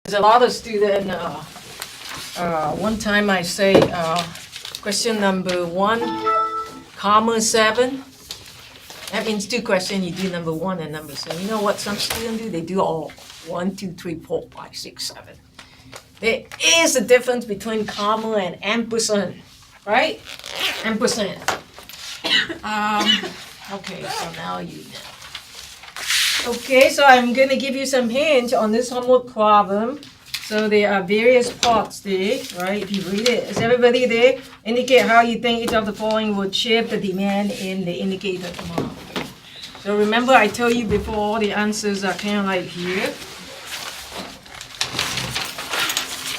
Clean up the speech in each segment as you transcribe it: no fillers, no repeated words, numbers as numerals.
There's a lot of students, one time I say, question number 1, comma 7. That means 2 questions, you do number 1 and number 7. You know what some students do? They do all 1, 2, 3, 4, 5, 6, 7. There is a difference between comma and ampersand, right? Ampersand. Okay, so now you know. Okay, so I'm going to give you some hints on this homework problem. So there are various parts there, right? If you read it, is everybody there? Indicate how you think each of the following would shape the demand in the indicator tomorrow. So remember I told you before, all the answers are kind of like here.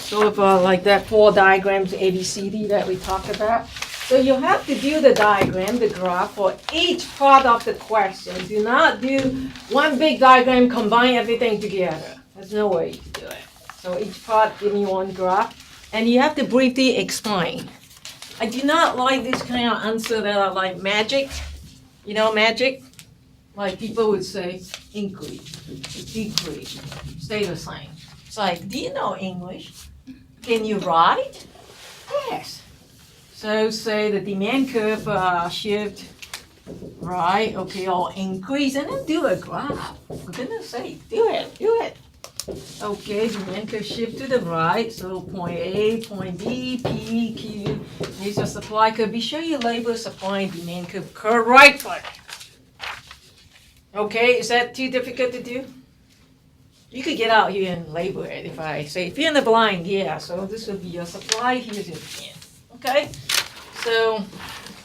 Sort of like that 4 diagrams ABCD that we talked about. So you have to do the diagram, the graph, for each part of the question. Do not do one big diagram, combine everything together. There's no way to do it. So each part, give me one graph. And you have to briefly explain. I do not like this kind of answer that are like magic. You know magic? Like people would say, increase, decrease, stay the same. It's like, do you know English? Can you write? Yes. So say the demand curve shift, right? Okay, or increase, and then do a graph. For goodness sake, do it. Okay, demand curve shift to the right. So point A, point B, P, Q. Here's your supply curve. Be sure you label supply and demand curve correctly. Okay, is that too difficult to do? You could get out here and label it if I say fill in the blank. Yeah, so this will be your supply. Here's your demand. Okay, so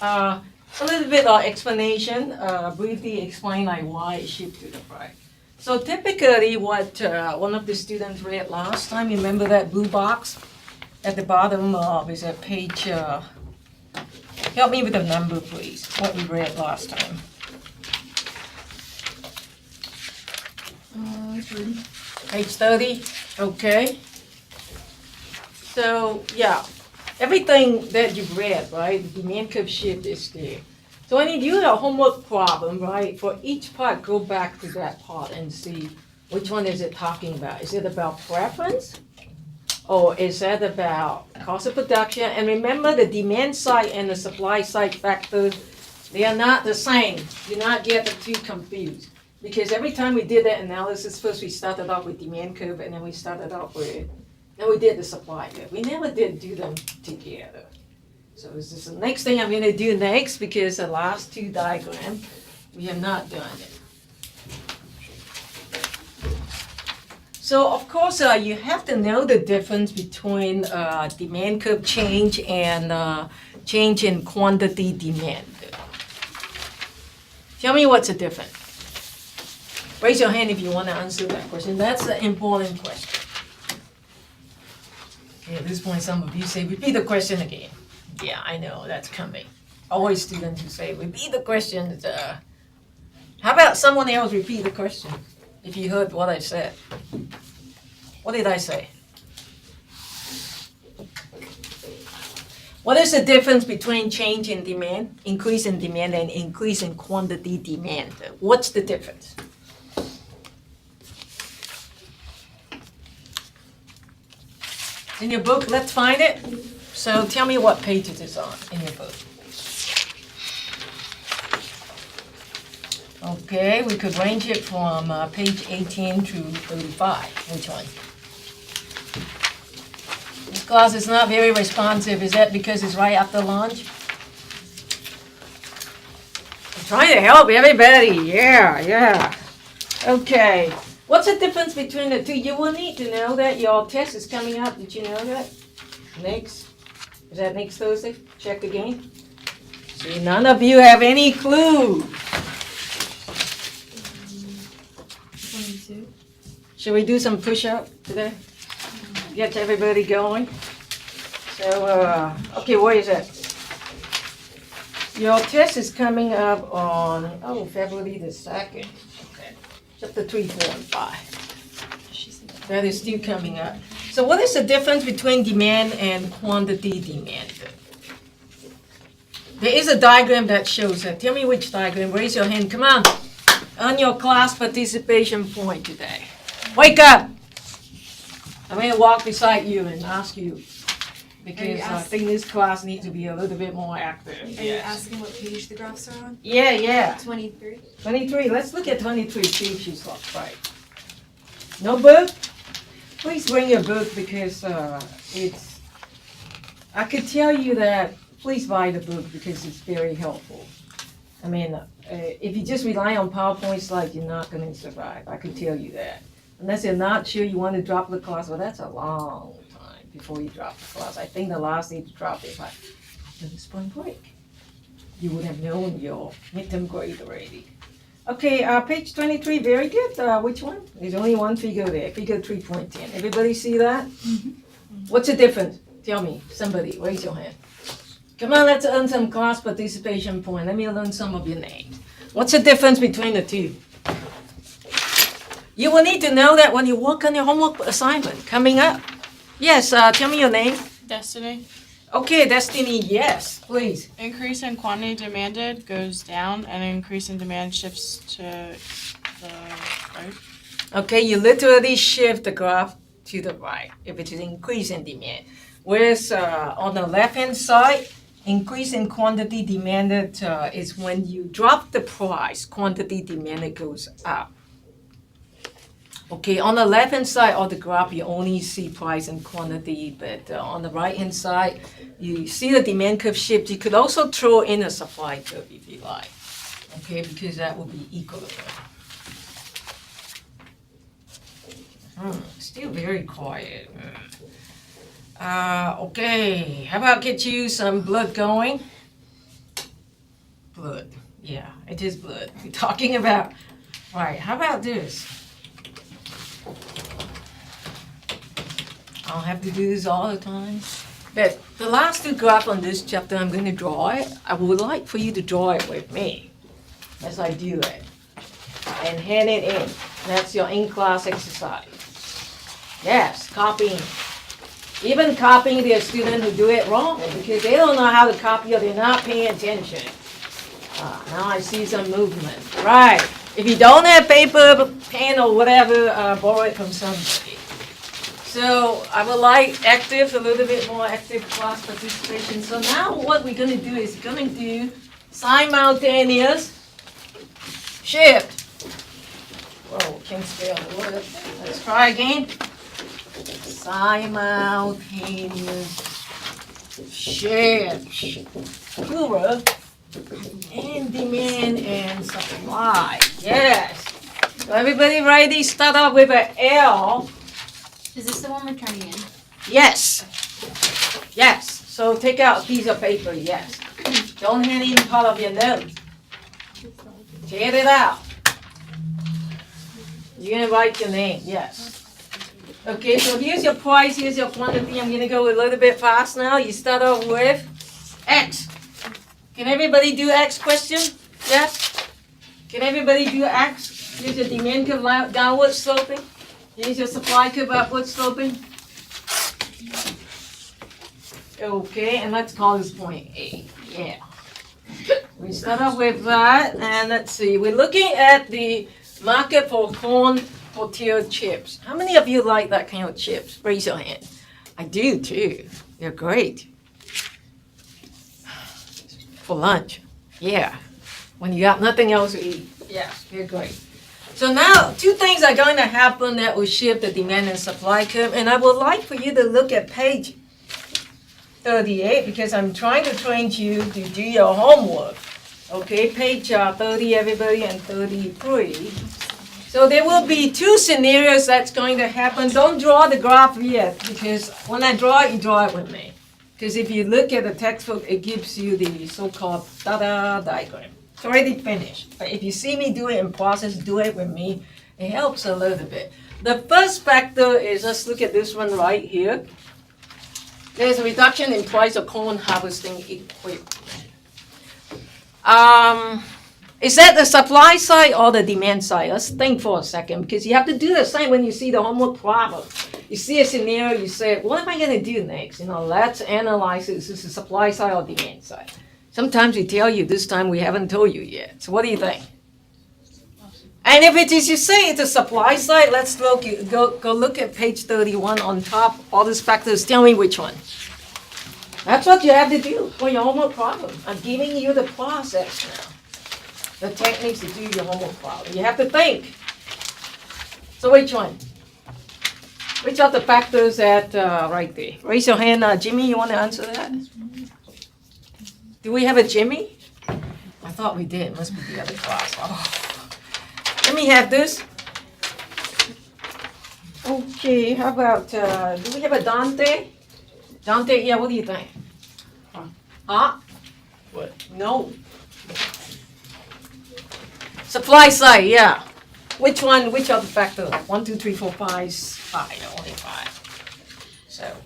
a little bit of explanation, briefly explain like why it shift to the right. So typically what one of the students read last time, remember that blue box at the bottom of is that page, help me with the number please, what we read last time. Page 30, okay. So yeah. Everything that you've read, right, the demand curve shift is there. So when you do a homework problem, right, for each part, go back to that part and see which one is it talking about. Is it about preference? Or is that about cost of production? And remember the demand side and the supply side factors, they are not the same. Do not get the two confused. Because every time we did that analysis, first we started off with demand curve and then we started off with and we did the supply curve. We never did do them together. So this is the next thing I'm going to do next because the last 2 diagrams, we have not done it. So of course, you have to know the difference between demand curve change and change in quantity demand. Tell me what's the difference. Raise your hand if you want to answer that question. That's the important question. Okay, at this point, some of you say, repeat the question again. Yeah, I know, that's coming. Always students who say, repeat the question. How about someone else repeat the question, if you heard what I said? What did I say? What is the difference between change in demand, increase in demand, and increase in quantity demand? What's the difference? In your book, let's find it. So tell me what page it is on in your book. Okay, we could range it from page 18 to 35. Which one? This class is not very responsive. Is that because it's right after lunch? I'm trying to help everybody. Yeah. Okay. What's the difference between the two? You will need to know that your test is coming up. Did you know that? Next. Is that next Thursday? Check again. See, none of you have any clue. 22. Should we do some push-up today? Get everybody going. So, okay, what is it? Your test is coming up on, February the 2nd. Okay. Chapter 3, 4, and 5. That is still coming up. So what is the difference between demand and quantity demand? There is a diagram that shows that. Tell me which diagram. Raise your hand. Come on. Earn your class participation point today. Wake up. I'm gonna walk beside you and ask you, because I ask- think this class needs to be a little bit more active. Are you Yes. asking what page the graphs are on? Yeah. 23. 23, let's look at 23, see if she's right. No book? Please bring your book because it's, I could tell you that, please buy the book because it's very helpful. I mean, if you just rely on PowerPoint slides, you're not gonna survive, I can tell you that. Unless you're not sure you wanna drop the class, well, that's a long time before you drop the class. I think the last day to drop it, like, after the spring break. You would have known your midterm grade already. Okay, page 23, very good. Which one? There's only one figure there, figure 3.10. Everybody see that? What's the difference? Tell me, somebody, raise your hand. Come on, let's earn some class participation point. Let me learn some of your names. What's the difference between the two? You will need to know that when you work on your homework assignment coming up. Yes, tell me your name. Destiny. Okay, Destiny, yes, please. Increase in quantity demanded goes down and increase in demand shifts to the right. Okay, you literally shift the graph to the right if it is increase in demand. Whereas on the left-hand side, increase in quantity demanded is when you drop the price, quantity demanded goes up. Okay, on the left-hand side of the graph, you only see price and quantity, but on the right-hand side, you see the demand curve shift. You could also throw in a supply curve if you like, okay, because that will be equilibrium. Still very quiet. Okay, how about get you some blood going? Blood, yeah, it is blood. We're talking about, right, how about this? I don't have to do this all the time. But the last two graphs on this chapter, I'm going to draw it. I would like for you to draw it with me as I do it. And hand it in. That's your in-class exercise. Yes, copying. Even copying the student who do it wrong because they don't know how to copy or they're not paying attention. Now I see some movement. Right. If you don't have paper, pen, or whatever, borrow it from somebody. So I would like a little bit more active class participation. So now what we're gonna do is gonna do simultaneous shift. Whoa, can't spell the word. Let's try again. Simultaneous shift. Plural. And demand and supply. Yes. So everybody ready? Start off with an L. Is this the one we're turning in? Yes. Yes. So take out a piece of paper. Yes. Don't hand in part of your notes. Tear it out. You're gonna write your name. Yes. Okay. So here's your price. Here's your quantity. I'm gonna go a little bit fast now. You start off with X. Can everybody do X question? Yes? Can everybody do X? Here's your demand curve downward sloping. Here's your supply curve upward sloping. Okay, and let's call this point A. Yeah. We start off with that, and let's see. We're looking at the market for corn tortilla chips. How many of you like that kind of chips? Raise your hand. I do too. They're great. For lunch, yeah. When you got nothing else to eat, yeah, they're great. So now, two things are going to happen that will shift the demand and supply curve, and I would like for you to look at page 38 because I'm trying to train you to do your homework. Okay, page 30, everybody, and 33. So there will be two scenarios that's going to happen. Don't draw the graph yet because when I draw it, you draw it with me. Because if you look at the textbook, it gives you the so-called da-da diagram. It's already finished. But if you see me do it in process, do it with me. It helps a little bit. The first factor is, let's look at this one right here. There's a reduction in price of corn harvesting equipment. Is that the supply side or the demand side? Let's think for a second because you have to do the same when you see the homework problem. You see a scenario, you say, what am I going to do next? Let's analyze it. Is this the supply side or demand side? Sometimes we tell you, this time we haven't told you yet. So what do you think? And if it is, you say it's a supply side, let's look, go look at page 31 on top, all these factors, tell me which one. That's what you have to do for your homework problem. I'm giving you the process now. The techniques to do your homework problem. You have to think. So which one? Which are the factors that, right there? Raise your hand, Jimmy, you want to answer that? Do we have a Jimmy? I thought we did, must be the other class. Oh. Let me have this. Okay, how about, do we have a Dante? Dante, yeah, what do you think? Huh? What? No. Supply side, yeah. Which one, which are the factors? 1, 2, 3, 4, 5, 5, only 5. So.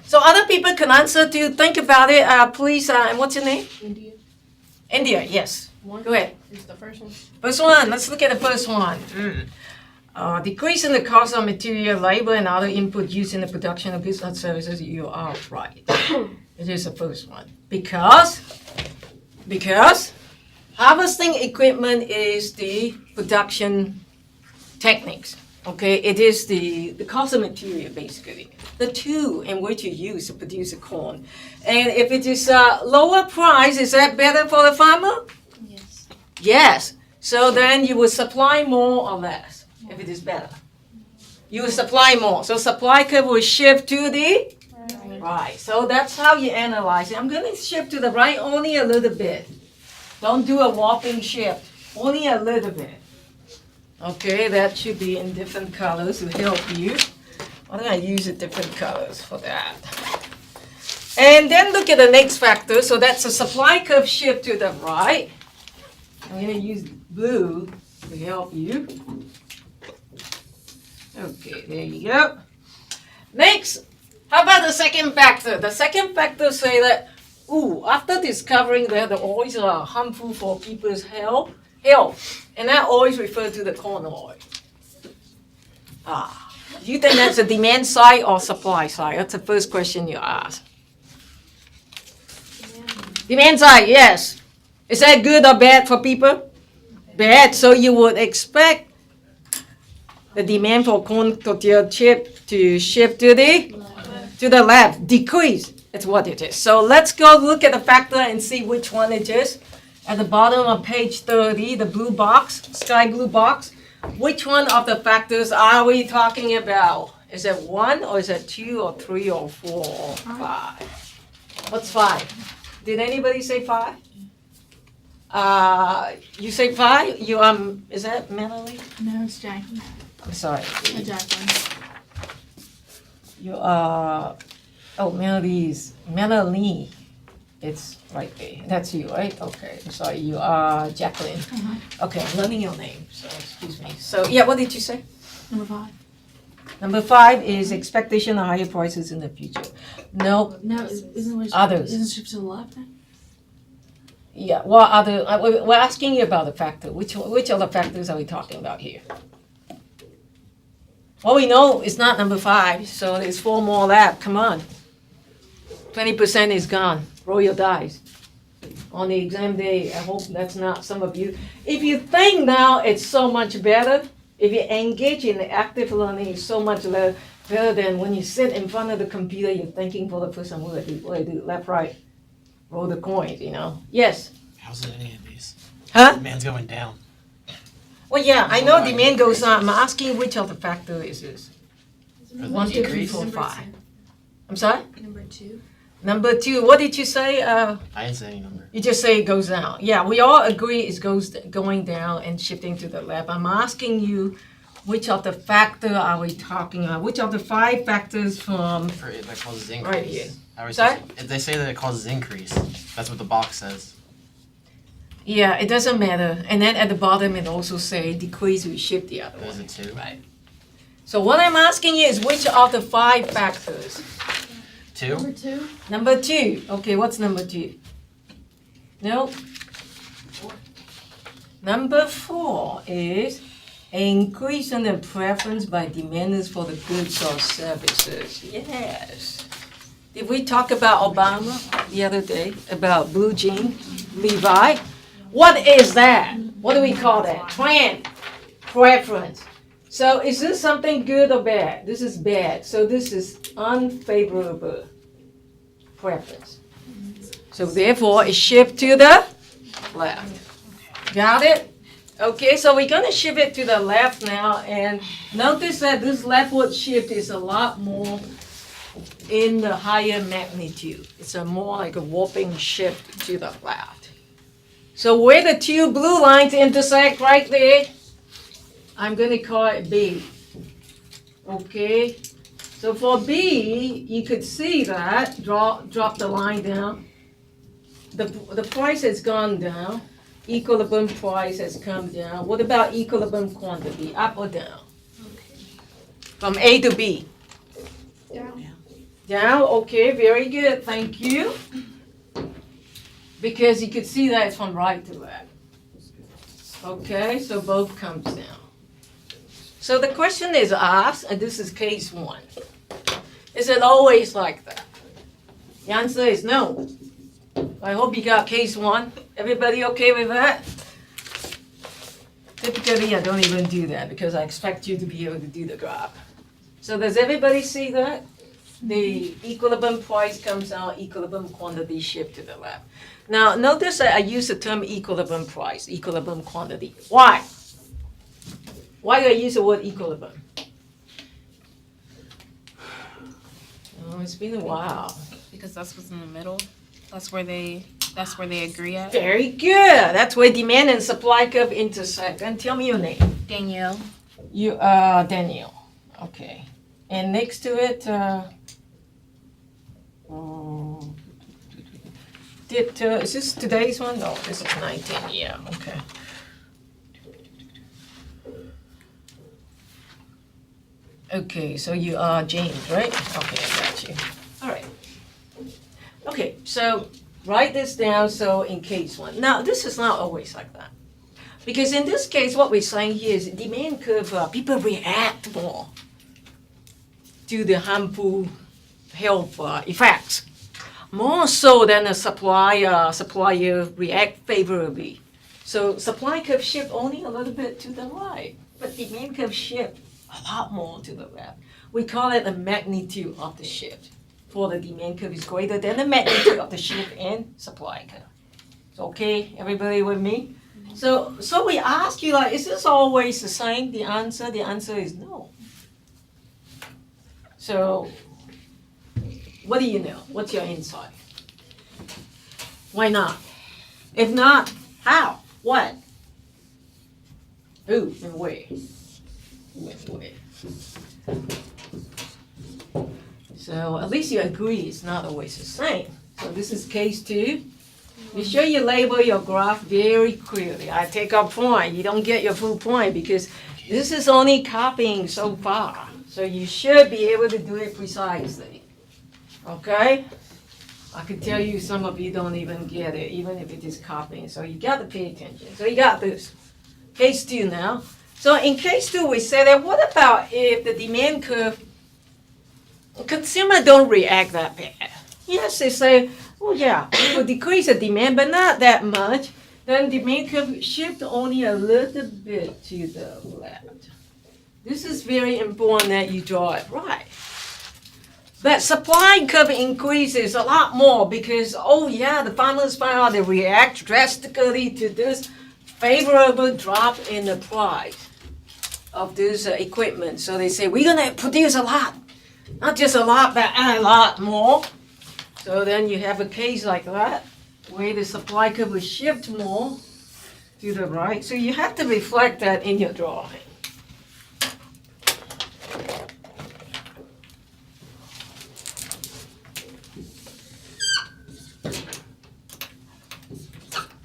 So other people can answer to think about it, please, and what's your name? India. India, yes. Go ahead. Is the first one. First one, let's look at the first one. Decrease in the cost of material, labor, and other input used in the production of goods and services. You are right. It is the first one. Because harvesting equipment is the production techniques. Okay, it is the cost of material basically. The tool in which you use to produce the corn. And if it is a lower price, is that better for the farmer? Yes. Yes. So then you will supply more or less if it is better. You will supply more. So supply curve will shift to the right. So that's how you analyze it. I'm going to shift to the right only a little bit. Don't do a whopping shift. Only a little bit. Okay, that should be in different colors to help you. I'm going to use the different colors for that. And then look at the next factor. So that's a supply curve shift to the right. I'm going to use blue to help you. Okay, there you go. Next, how about the second factor? The second factor say that, after discovering that the oils are harmful for people's health, and that always refer to the corn oil. Do you think that's a demand side or supply side? That's the first question you ask. Demand side, yes. Is that good or bad for people? Bad. So you would expect the demand for corn tortilla chip to shift to the left, decrease. That's what it is. So let's go look at the factor and see which one it is. At the bottom of page 30, the blue box, sky blue box. Which one of the factors are we talking about? Is it 1 or is it 2 or 3 or 4 or 5? What's 5? Did anybody say 5? You say 5? You is that Melanie? No, it's Jackie. I'm sorry. Jacqueline. You Melanie. It's right there. That's you, right? Okay. I'm sorry. You are Jacqueline. Okay, I'm learning your name, so excuse me. So yeah, what did you say? Number 5. Number 5 is expectation of higher prices in the future. No. No, isn't it Others. Isn't shift to the left then? Yeah. What other? We're asking you about the factor. Which other factors are we talking about here? Well, we know it's not number 5, so there's 4 more left. Come on. 20% is gone. Roll your dice. On the exam day, I hope that's not some of you. If you think now it's so much better, if you engage in active learning, it's so much better than when you sit in front of the computer, you're thinking for the first time, what do I do? Left, right. Roll the coins, Yes. How's it any of these? Huh? Demand's going down. Well, yeah, I know demand goes on. I'm asking which of the factor is this? 1, 2, 3, 4, 5. I'm sorry? Number 2. Number 2, what did you say? I didn't say any number. You just say it goes down. Yeah, we all agree it goes going down and shifting to the left. I'm asking you which of the factor are we talking about? Which of the 5 factors from That causes increase. right here? How are we Sorry? supposed to- If they say that it causes increase, that's what the box says. Yeah, it doesn't matter. And then at the bottom it also say decrease, we shift the other Is one. it 2? Right. So what I'm asking you is which of the 5 factors? 2? Number 2? Number 2. Okay, what's number 2? No. Number 4 is increase in the preference by demanders for the goods or services. Yes. Did we talk about Obama the other day, about blue jean, Levi? What is that? What do we call that? Trend, preference. So is this something good or bad? This is bad. So this is unfavorable preference. So therefore, it shift to the left. Got it? Okay, so we're gonna shift it to the left now, and notice that this leftward shift is a lot more in the higher magnitude. It's a more like a warping shift to the left. So where the two blue lines intersect right there, I'm gonna call it B. Okay, so for B, you could see that, drop the line down. The price has gone down. Equilibrium price has come down. What about equilibrium quantity, up or down? From A to B? Down. Down, okay, very good, thank you. Because you could see that it's from right to left. Okay, so both comes down. So the question is asked, and this is case one. Is it always like that? The answer is no. I hope you got case one. Everybody okay with that? Typically, I don't even do that because I expect you to be able to do the graph. So does everybody see that? The equilibrium price comes out, equilibrium quantity shift to the left. Now, notice that I use the term equilibrium price, equilibrium quantity. Why? Why do I use the word equilibrium? Oh, it's been a while. Because that's what's in the middle. That's where they agree at. Very good. That's where demand and supply curve intersect. And tell me your name. Danielle. You are Daniel. Okay. And next to it, is this today's one? No, this is 19. Yeah, okay. Okay, so you are James, right? Okay, I got you. All right. Okay, so write this down so in case one. Now, this is not always like that. Because in this case, what we're saying here is demand curve, people react more to the harmful health effects. More so than a supplier react favorably. So supply curve shift only a little bit to the right, but demand curve shift a lot more to the left. We call it the magnitude of the shift. For the demand curve is greater than the magnitude of the shift in supply curve. So, okay, everybody with me? So we ask you, like, is this always the same? The answer is no. So what do you know? What's your insight? Why not? If not, how? What? Who and where? Who and where? So at least you agree it's not always the same. So this is case two. Be sure you label your graph very clearly. I take a point. You don't get your full point because this is only copying so far. So you should be able to do it precisely. Okay? I can tell you some of you don't even get it, even if it is copying. So you got to pay attention. So you got this. Case two now. So in case two, we say that what about if the demand curve, consumer don't react that bad? Yes, they say, oh yeah, we will decrease the demand, but not that much. Then demand curve shift only a little bit to the left. This is very important that you draw it right. But supply curve increases a lot more because, oh yeah, the farmers find out they react drastically to this favorable drop in the price of this equipment. So they say, we're gonna produce a lot. Not just a lot, but a lot more. So then you have a case like that, where the supply curve will shift more to the right. So you have to reflect that in your drawing.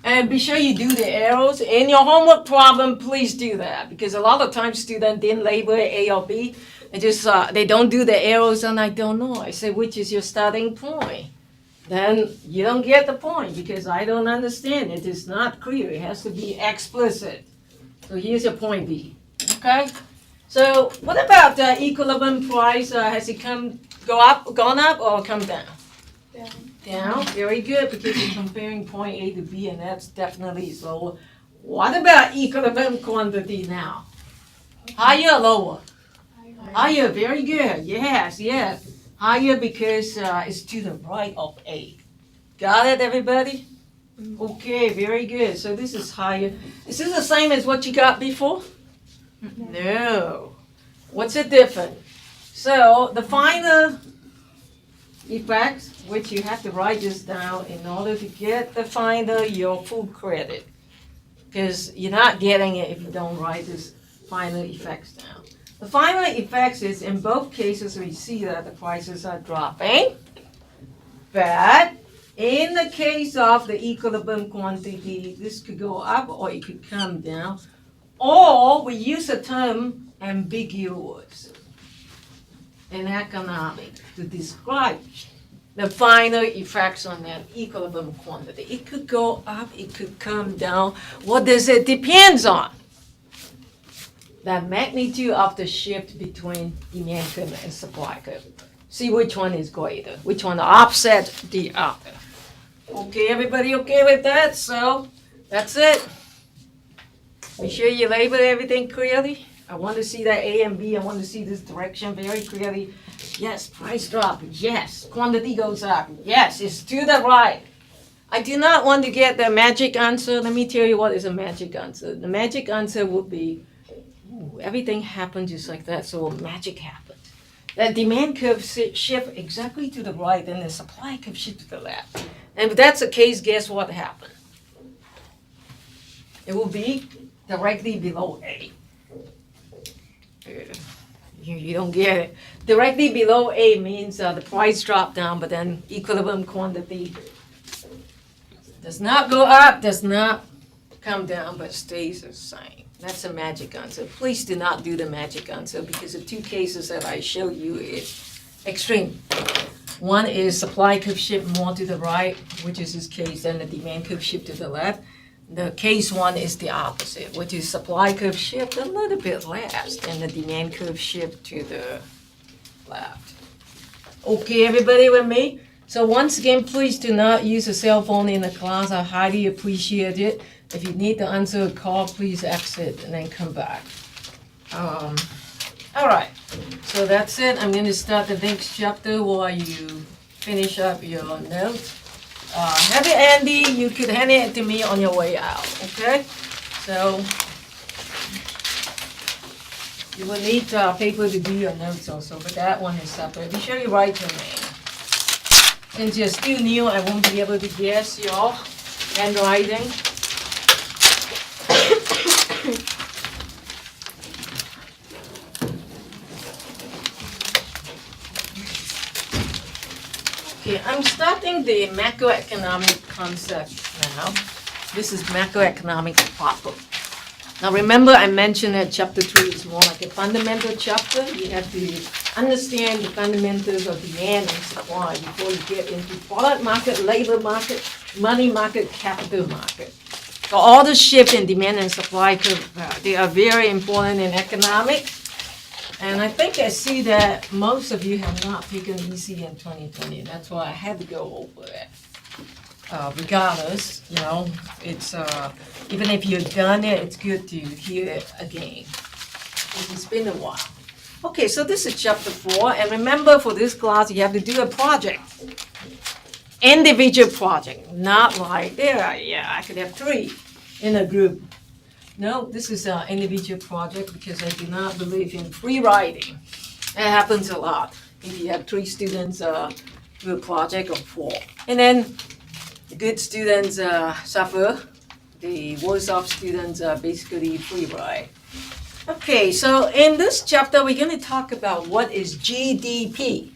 And be sure you do the arrows. In your homework problem, please do that. Because a lot of times students didn't label it A or B. They just, they don't do the arrows and I don't know. I say, which is your starting point? Then you don't get the point because I don't understand. It is not clear. It has to be explicit. So here's your point B. Okay? So what about the equilibrium price? Has it gone up or come down? Down. Down, very good, because you're comparing point A to B, and that's definitely is lower. What about equilibrium quantity now? Higher or lower? Higher, very good, yes, yes. Higher because it's to the right of A. Got it, everybody? Okay, very good, so this is higher. Is this the same as what you got before? No. What's it different? So the final effects, which you have to write this down in order to get the final your full credit. Because you're not getting it if you don't write this final effects down. The final effects is in both cases we see that the prices are dropping. But in the case of the equilibrium quantity, this could go up or it could come down. Or we use the term ambiguous in economics to describe the final effects on that equilibrium quantity. It could go up, it could come down. What does it depends on? The magnitude of the shift between demand curve and supply curve. See which one is greater, which one offset the other. Okay, everybody okay with that? So that's it. Be sure you label everything clearly. I want to see that A and B. I want to see this direction very clearly. Yes, price drop. Yes, quantity goes up. Yes, it's to the right. I do not want to get the magic answer. Let me tell you what is a magic answer. The magic answer would be, everything happened just like that, so magic happened. That demand curve shift exactly to the right, and the supply curve shift to the left. And if that's the case, guess what happened? It will be directly below A. You don't get it. Directly below A means the price dropped down, but then equilibrium quantity does not go up, does not come down, but stays the same. That's a magic answer. Please do not do the magic answer because the two cases that I showed you is extreme. One is supply curve shift more to the right, which is this case, and the demand curve shift to the left. The case one is the opposite, which is supply curve shift a little bit less and the demand curve shift to the left. Okay, everybody with me? So once again, please do not use a cell phone in the class. I highly appreciate it. If you need to answer a call, please exit and then come back. All right, so that's it. I'm going to start the next chapter while you finish up your notes. Have it handy. You could hand it to me on your way out, okay? So you will need paper to do your notes also, but that one is separate. Be sure you write your name. Since you're still new, I won't be able to guess your handwriting. Okay, I'm starting the macroeconomic concept now. This is macroeconomic problem. Now remember I mentioned that chapter 3 is more like a fundamental chapter. You have to understand the fundamentals of demand and supply before you get into product market, labor market, money market, capital market. So all the shift in demand and supply, they are very important in economics. And I think I see that most of you have not taken EC in 2020. That's why I had to go over it. Regardless, you know, it's even if you've done it, it's good to hear it again. It's been a while. Okay, so this is chapter 4, and remember for this class you have to do a project. Individual project, not like there. Yeah, I could have 3 in a group. No, this is an individual project because I do not believe in free writing. It happens a lot. If you have 3 students do a project or 4. And then the good students suffer. The worse off students basically free write. Okay, so in this chapter we're going to talk about what is GDP.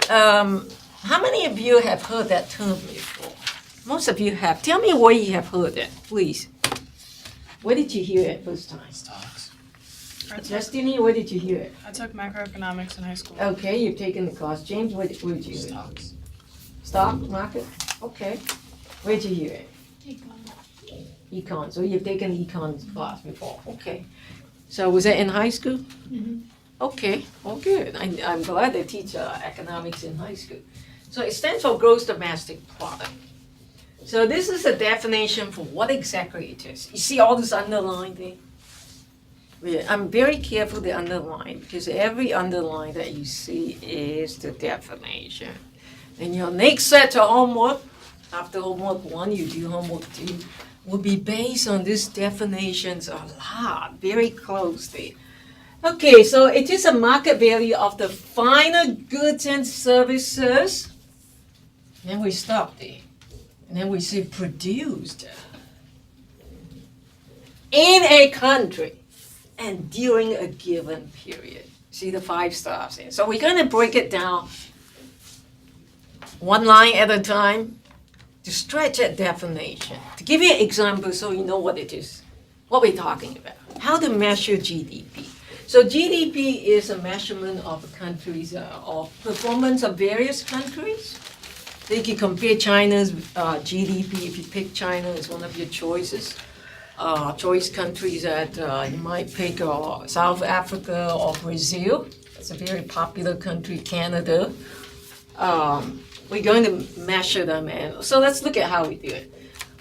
How many of you have heard that term before? Most of you have. Tell me where you have heard it, please. Where did you hear it first time? Stocks. Destiny, where did you hear it? I took macroeconomics in high school. Okay, you've taken the class. James, where did you hear it? Stocks. Stock market? Okay. Where did you hear it? Econ. So you've taken econ class before. Okay. So was that in high school? Mm-hmm. Okay. Oh, good. I'm glad they teach economics in high school. So it stands for gross domestic product. So this is a definition for what exactly it is. You see all this underline thing? I'm very careful to underline because every underline that you see is the definition. And your next set of homework, after homework 1, you do homework 2, will be based on these definitions a lot, very closely. Okay, so it is a market value of the final goods and services. Then we stop there. And then we say produced in a country and during a given period. See the 5 stars there. So we're going to break it down one line at a time to stretch that definition. To give you an example so you know what it is, what we're talking about. How to measure GDP. So GDP is a measurement of a country's of performance of various countries. So you can compare China's GDP. If you pick China as one of your choices, choice countries that you might pick South Africa or Brazil. It's a very popular country, Canada. We're going to measure them, and so let's look at how we do it.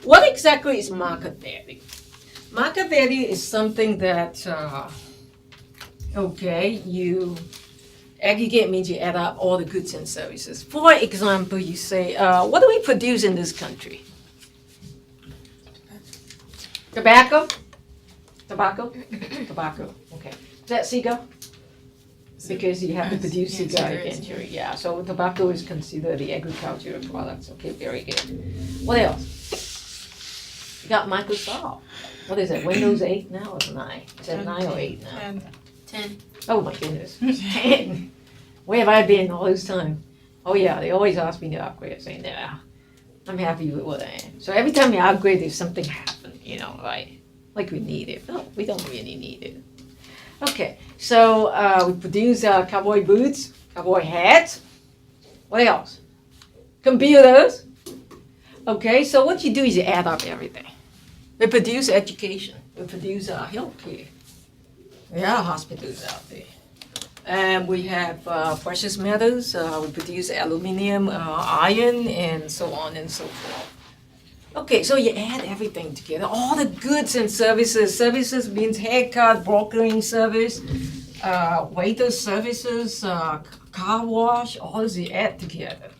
What exactly is market value? Market value is something that, you aggregate means you add up all the goods and services. For example, you say, what do we produce in this country? Tobacco? Tobacco? Tobacco, okay. Is that cigar? Because you have to produce Yeah, cigar cigars. eventually, yeah. So tobacco is considered the agricultural products. Okay, very good. What else? You got Microsoft. What is it? Windows 8 now or 9? Is that 9 or 8 now? And 10. Oh my goodness. 10. Where have I been all this time? Oh yeah, they always ask me to upgrade. Saying, nah, I'm happy with what I am. So every time you upgrade, there's something happen, right? Like we need it. No, we don't really need it. Okay, so we produce cowboy boots, cowboy hats. What else? Computers. Okay, so what you do is you add up everything. We produce education. We produce healthcare. There are hospitals out there. And we have precious metals. We produce aluminum, iron, and so on and so forth. Okay, so you add everything together, all the goods and services. Services means haircut, brokering service, waiter services, car wash, all this you add together.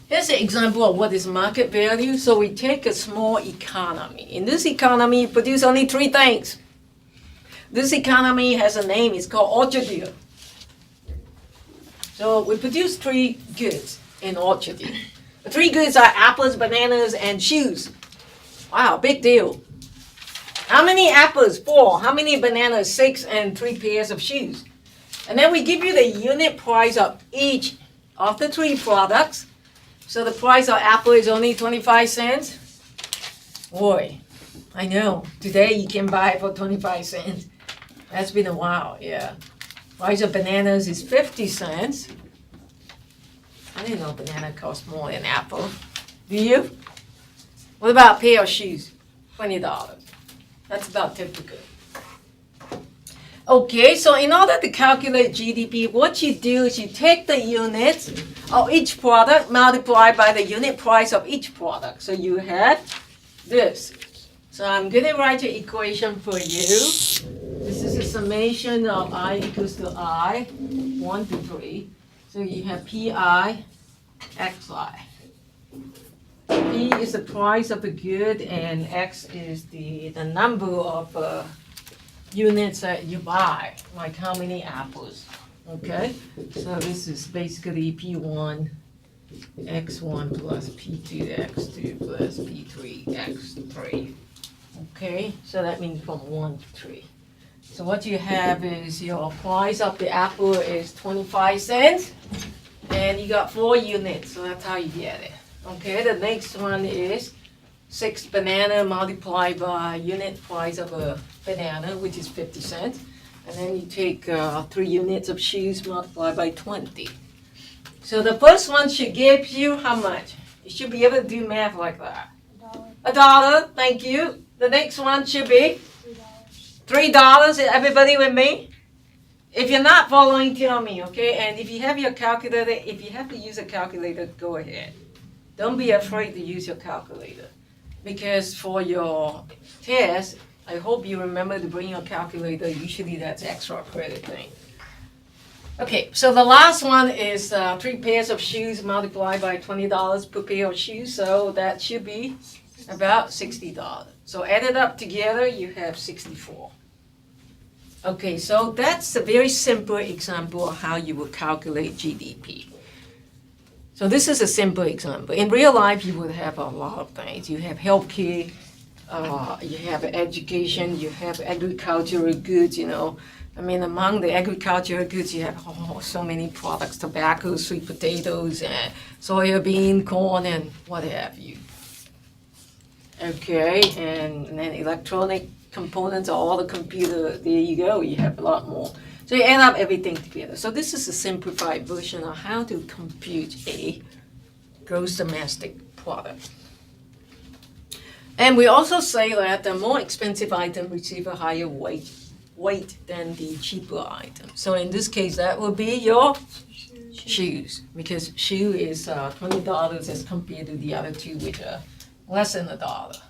Here's an example of what is market value. So we take a small economy. In this economy, you produce only 3 things. This economy has a name, it's called Orchardville. So we produce 3 goods in Orchardville. The 3 goods are apples, bananas, and shoes. Wow, big deal. How many apples? 4. How many bananas? 6, and 3 pairs of shoes. And then we give you the unit price of each of the 3 products. So the price of apple is only 25 cents. Boy, I know. Today you can buy it for 25 cents. That's been a while, yeah. Price of bananas is 50 cents. I didn't know banana cost more than apple. Do you? What about a pair of shoes? $20. That's about typical. Okay, so in order to calculate GDP, what you do is you take the units of each product, multiply by the unit price of each product. So you had this. So I'm going to write an equation for you. This is a summation of I equals to I, 1 to 3. So you have PI XI. P is the price of a good, and X is the number of units that you buy, like how many apples. Okay? So this is basically P1 X1 plus P2 X2 plus P3 X3. Okay? So that means from 1 to 3. So what you have is your price of the apple is 25 cents, and you got 4 units, so that's how you get it. Okay, the next one is 6 banana multiplied by unit price of a banana, which is 50 cents. And then you take 3 units of shoes multiplied by 20. So the first one should give you how much? You should be able to do math like that. $1, thank you. The next one should be $3. Is everybody with me? If you're not following, tell me, okay? And if you have your calculator, if you have to use a calculator, go ahead. Don't be afraid to use your calculator. Because for your test, I hope you remember to bring your calculator. Usually that's extra credit thing. Okay, so the last one is 3 pairs of shoes multiplied by $20 per pair of shoes. So that should be about $60. So added up together, you have 64. Okay, so that's a very simple example of how you will calculate GDP. So this is a simple example. In real life, you would have a lot of things. You have healthcare, you have education, you have agricultural goods, you know. I mean, among the agricultural goods, you have so many products, tobacco, sweet potatoes, and soybean, corn, and what have you. Okay, and then electronic components, all the computer, there you go, you have a lot more. So you add up everything together. So this is a simplified version of how to compute a gross domestic product. And we also say that the more expensive item receive a higher weight than the cheaper item. So in this case, that will be your shoes, because shoe is $20 as compared to the other two, which are less than $1.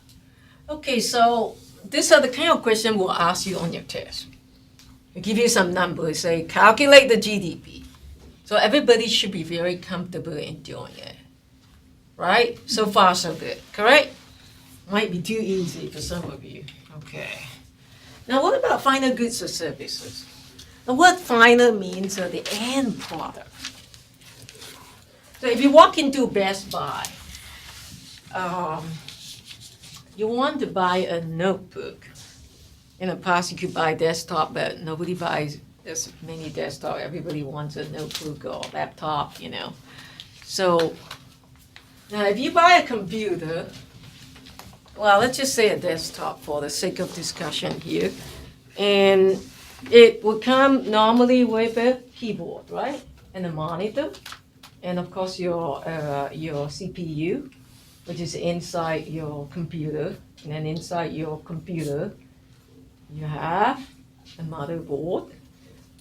Okay, so these are the kind of question we'll ask you on your test. We'll give you some numbers, say calculate the GDP. So everybody should be very comfortable in doing it. Right? So far so good, correct? Might be too easy for some of you. Okay. Now what about final goods or services? Now what final means the end product. So if you walk into Best Buy, you want to buy a notebook. In the past, you could buy desktop, but nobody buys as many desktop. Everybody wants a notebook or laptop, you know. So now if you buy a computer, well, let's just say a desktop for the sake of discussion here, and it will come normally with a keyboard, right, and a monitor, and of course your CPU, which is inside your computer, and then inside your computer, you have the motherboard,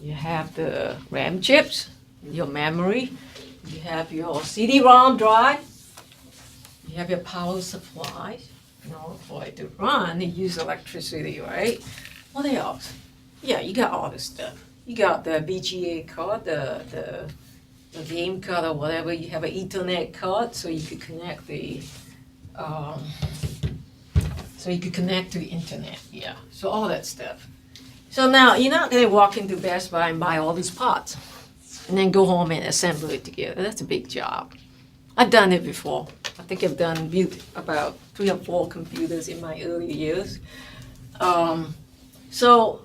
you have the RAM chips, your memory, you have your CD-ROM drive, you have your power supply. In order for it to run, it uses electricity, right? What else? Yeah, you got all this stuff. You got the VGA card, the game card or whatever. You have an Ethernet card, so you could connect the to the internet. Yeah, so all that stuff. So now you're not gonna walk into Best Buy and buy all these parts, and then go home and assemble it together. That's a big job. I've done it before. I think I've built about 3 or 4 computers in my early years. But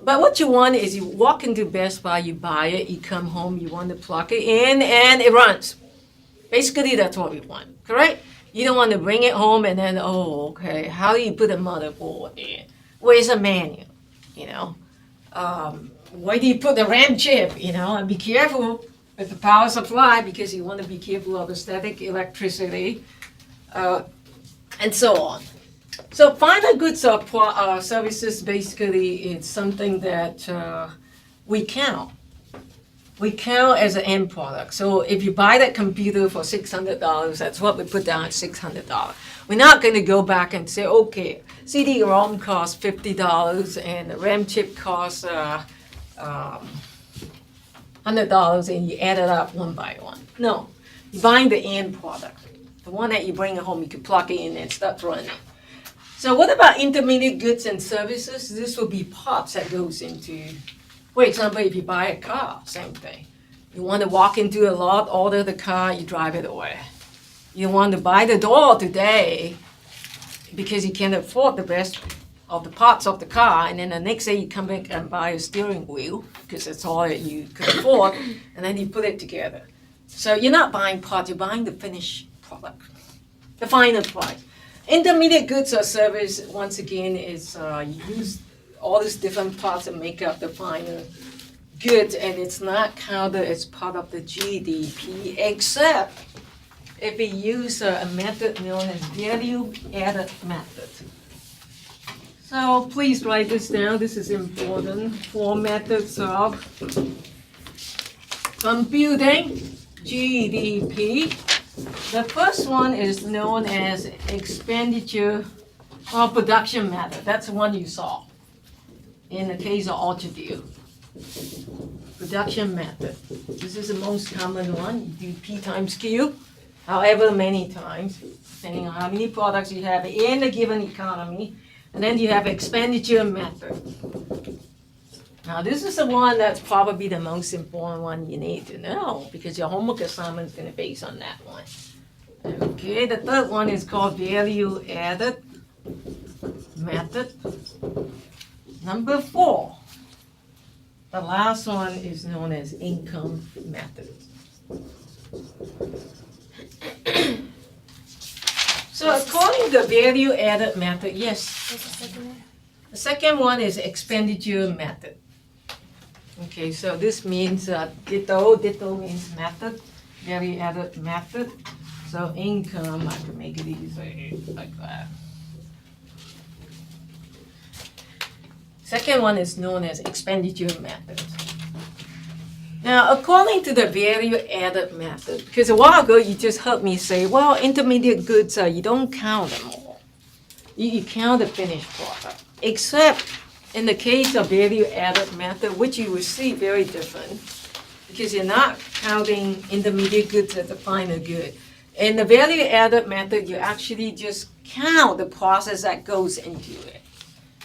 what you want is you walk into Best Buy, you buy it, you come home, you want to plug it in, and it runs. Basically, that's what we want, correct? You don't want to bring it home and then, oh, okay, how do you put a motherboard in? Where's a manual, you know? Where do you put the RAM chip, you know? And be careful with the power supply because you want to be careful of the static electricity, and so on. So final goods or services, basically, it's something that we count. We count as an end product. So if you buy that computer for $600, that's what we put down at $600. We're not going to go back and say, okay, CD-ROM costs $50 and the RAM chip costs $100, and you add it up one by one. No, you're buying the end product. The one that you bring home, you can plug it in and start running. So what about intermediate goods and services? This will be parts that goes into, for example, if you buy a car, same thing. You want to walk into a lot, order the car, you drive it away. You want to buy the door today because you can't afford the rest of the parts of the car, and then the next day you come back and buy a steering wheel because that's all that you could afford, and then you put it together. So you're not buying parts, you're buying the finished product, the final price. Intermediate goods or service, once again, is you use all these different parts that make up the final good, and it's not counted as part of the GDP, except if we use a method known as value-added method. So please write this down. This is important. 4 methods of computing GDP. The first one is known as expenditure or production method. That's the one you saw in the case of Orchardview. Production method. This is the most common one. You do P times Q, however many times, depending on how many products you have in a given economy. And then you have expenditure method. Now this is the one that's probably the most important one you need to know because your homework assignment is going to be based on that one. Okay, the third one is called value added method. Number 4. The last one is known as income method. So according to the value added method, yes. What's the second one? The second one is expenditure method. Okay, so this means ditto. Ditto means method. Value added method. So income, I can make it easy like that. Second one is known as expenditure method. Now, according to the value added method, because a while ago you just heard me say, well, intermediate goods, you don't count them all. You count the finished product. Except in the case of value added method, which you will see very different, because you're not counting intermediate goods as the final good. In the value added method, you actually just count the process that goes into it.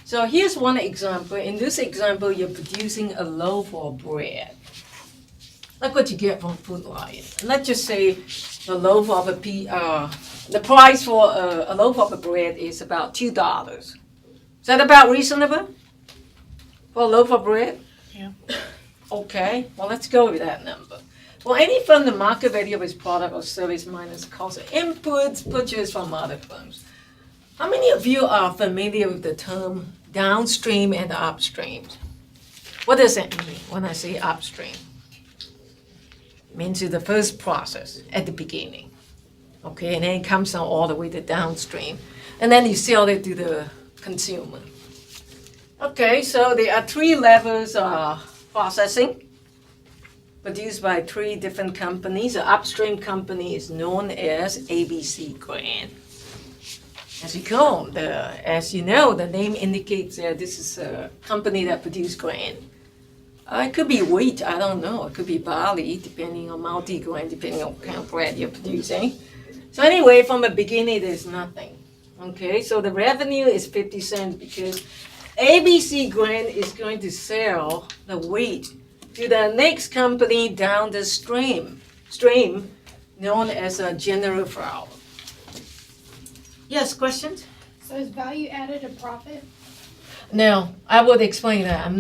So here's one example. In this example, you're producing a loaf of bread. Like what you get from Food Lion. Let's just say the loaf of the price for a loaf of bread is about $2. Is that about reasonable for a loaf of bread? Yeah. Okay, well let's go with that number. Well, any firm, the market value of its product or service minus cost of inputs purchased from other firms. How many of you are familiar with the term downstream and upstream? What does that mean when I say upstream? It means it's the first process at the beginning. Okay, and then it comes down all the way to downstream. And then you sell it to the consumer. Okay, so there are 3 levels of processing produced by 3 different companies. The upstream company is known as ABC Grain. As you know, the name indicates that this is a company that produces grain. It could be wheat, I don't know. It could be barley, depending on multi-grain, depending on what kind of bread you're producing. So anyway, from the beginning, there's nothing. Okay, so the revenue is 50 cents because ABC Grain is going to sell the wheat to the next company down the stream known as a General Flour. Yes, questions? So is value added a profit? No, I would explain that.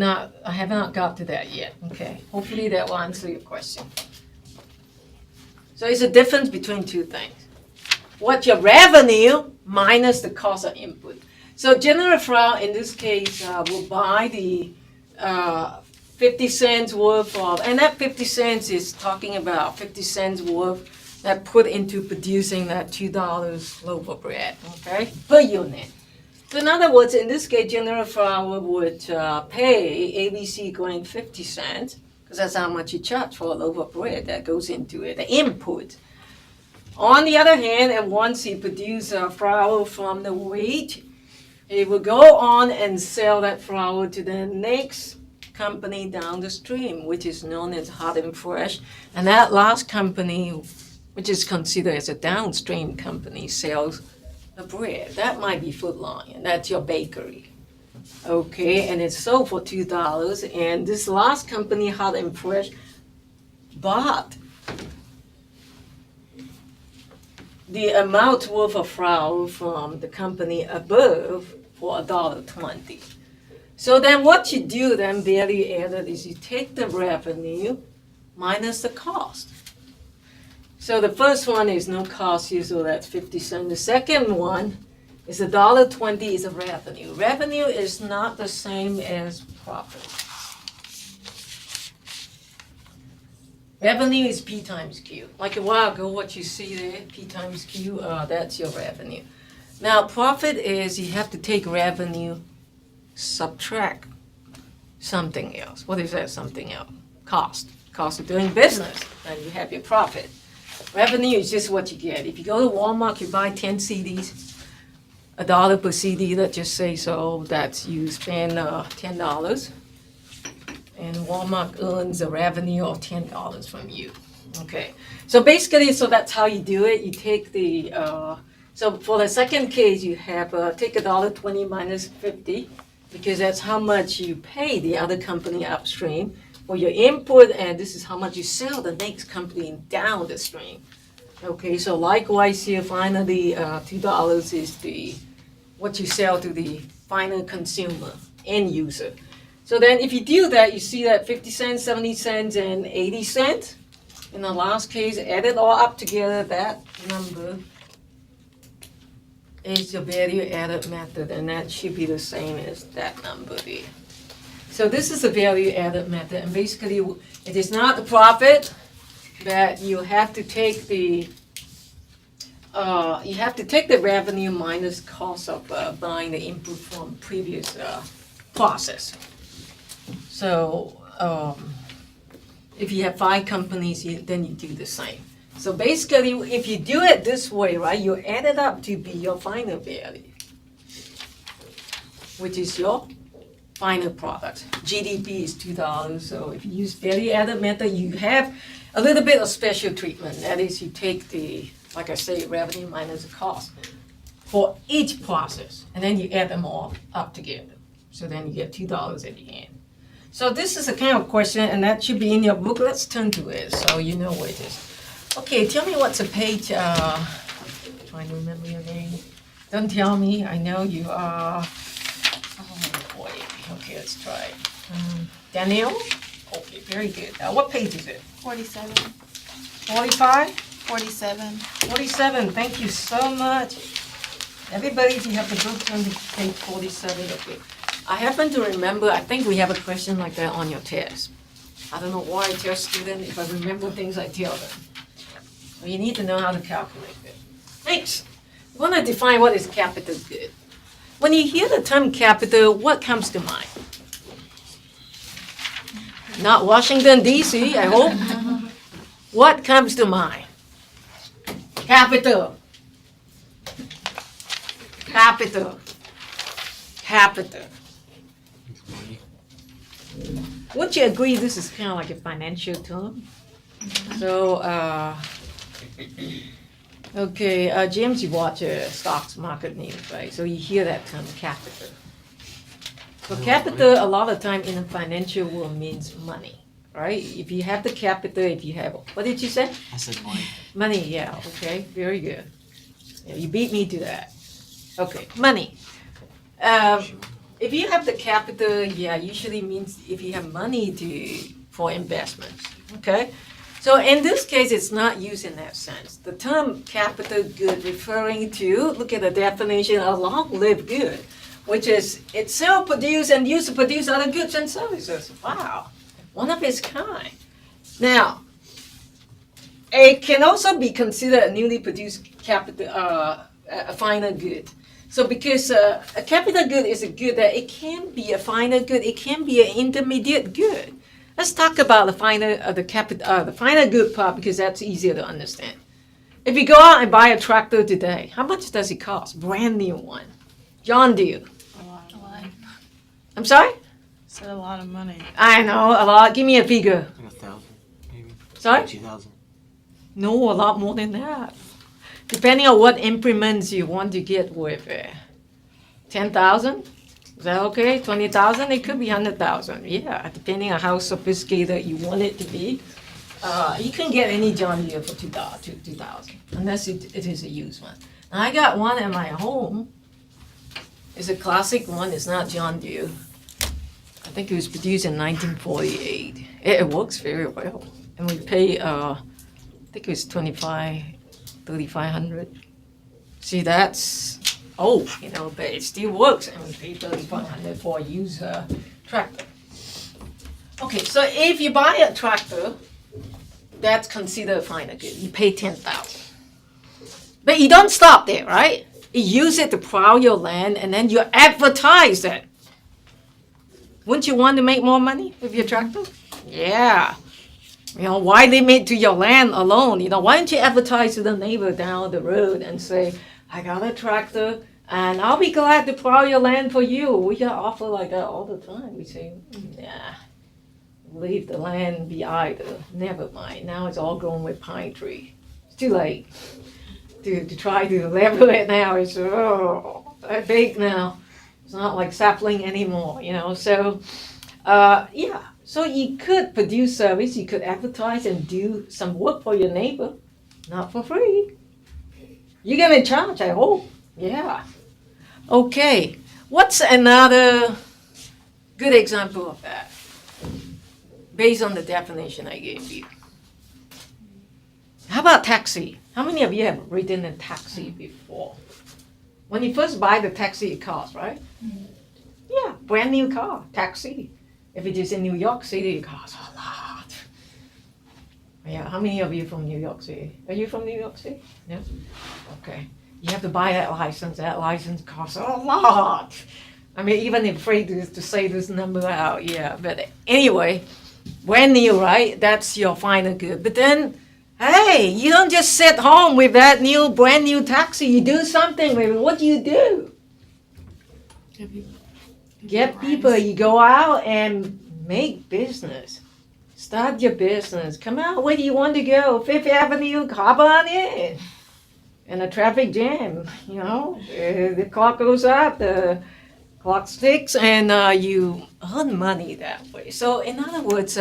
I have not got to that yet. Okay, hopefully that will answer your question. So it's a difference between 2 things. What's your revenue minus the cost of input? So General Flour in this case will buy the 50 cents worth of, and that 50 cents is talking about 50 cents worth that put into producing that $2 loaf of bread, okay, per unit. So in other words, in this case, General Flour would pay ABC Grain 50 cents, because that's how much you charge for a loaf of bread that goes into it, the input. On the other hand, and once he produces flour from the wheat, he will go on and sell that flour to the next company down the stream, which is known as Hot and Fresh. And that last company, which is considered as a downstream company, sells the bread. That might be Food Lion. That's your bakery. Okay, and it's sold for $2. And this last company, Hot and Fresh, bought the amount worth of flour from the company above for $1.20. So then what you do then, value added, is you take the revenue minus the cost. So the first one is no cost here, so that's 50 cents. The second one is $1.20 is a revenue. Revenue is not the same as profit. Revenue is P times Q. Like a while ago, what you see there, P times Q, that's your revenue. Now, profit is you have to take revenue subtract something else. What is that something else? Cost of doing business, and you have your profit. Revenue is just what you get. If you go to Walmart, you buy 10 CDs, $1 per CD, let's just say so, that you spend $10, and Walmart earns a revenue of $10 from you. Okay, so basically, so that's how you do it. You take the, so for the second case, you have, take $1.20 minus 50, because that's how much you pay the other company upstream for your input, and this is how much you sell the next company down the stream. Okay, so likewise here, finally, $2 is the, what you sell to the final consumer, end user. So then if you do that, you see that 50 cents, 70 cents, and 80 cents. In the last case, add it all up together, that number is the value added method, and that should be the same as that number there. So this is the value added method, and basically it is not the profit, but you have to take the revenue minus cost of buying the input from previous process. So if you have 5 companies, then you do the same. So basically, if you do it this way, right, you add it up to be your final value, which is your final product. GDP is $2, so if you use value added method, you have a little bit of special treatment. That is, you take the, like I say, revenue minus the cost for each process, and then you add them all up together. So then you get $2 at the end. So this is a kind of question, and that should be in your book. Let's turn to it so you know what it is. Okay, tell me what's a page, trying to remember your name. Don't tell me, I know you are, oh boy, okay, let's try it. Danielle? Okay, very good. What page is it? 47. 45? 47. 47, thank you so much. Everybody, if you have the book, turn to page 47, okay. I happen to remember, I think we have a question like that on your test. I don't know why I tell students, if I remember things, I tell them. Well, you need to know how to calculate it. Next, we want to define what is capital good. When you hear the term capital, what comes to mind? Not Washington, D.C., I hope. What comes to mind? Capital. Capital. Capital. Wouldn't you agree this is kind of like a financial term? So, okay, James, you watch stocks market news, right? So you hear that term capital. So capital, a lot of time in the financial world means money, right? If you have the capital, if you have, what did you say? I said money. Money, yeah, okay, very good. Yeah, you beat me to that. Okay, money. If you have the capital, yeah, usually means if you have money for investments, okay? So in this case, it's not used in that sense. The term capital good referring to, look at the definition, a long-lived good, which is itself produced and used to produce other goods and services. Wow, one of its kind. Now, it can also be considered a newly produced capital, a final good. So because a capital good is a good that it can be a final good, it can be an intermediate good. Let's talk about the final good part because that's easier to understand. If you go out and buy a tractor today, how much does it cost? Brand new one. John Deere. A lot. I'm sorry? Said a lot of money. I know, a lot. Give me a figure. Like 1,000, maybe. Sorry? 2,000. No, a lot more than that. Depending on what implements you want to get with 10,000, is that okay? 20,000, it could be 100,000. Yeah, depending on how sophisticated you want it to be. You can get any John Deere for 2,000, unless it is a used one. Now, I got one at my home. It's a classic one. It's not John Deere. I think it was produced in 1948. It works very well, and we pay. I think it was 3,500. See, that's old, but it still works, and we pay 3,500 for a used tractor. Okay, so if you buy a tractor, that's considered final good. You pay 10,000, but you don't stop there, right? You use it to plow your land, and then you advertise it. Wouldn't you want to make more money with your tractor? Yeah. Why limit to your land alone? Why don't you advertise to the neighbor down the road and say, I got a tractor and I'll be glad to plow your land for you. We got offer like that all the time. We say, nah, leave the land be idle. Never mind. Now it's all grown with pine tree. It's too late to try to level it now. It's that big now. It's not like sapling anymore, So, yeah. So you could produce service, you could advertise and do some work for your neighbor, not for free. You're gonna charge, I hope. Yeah. Okay. What's another good example of that? Based on the definition I gave you. How about taxi? How many of you have ridden a taxi before? When you first buy the taxi, it costs, right? Yeah, brand new car, taxi. If it is in New York City, it costs a lot. Yeah, how many of you from New York City? Are you from New York City? No? Okay. You have to buy that license. That license costs a lot. I mean, even afraid to say this number out. Yeah, but anyway, brand new, right? That's your final good. But then, hey, you don't just sit home with that brand new taxi. You do something with it. What do you do? Get people, you go out and make business. Start your business. Come out, where do you want to go? Fifth Avenue, hop on in. And a traffic jam, the clock goes up, the clock ticks, and you earn money that way. So in other words,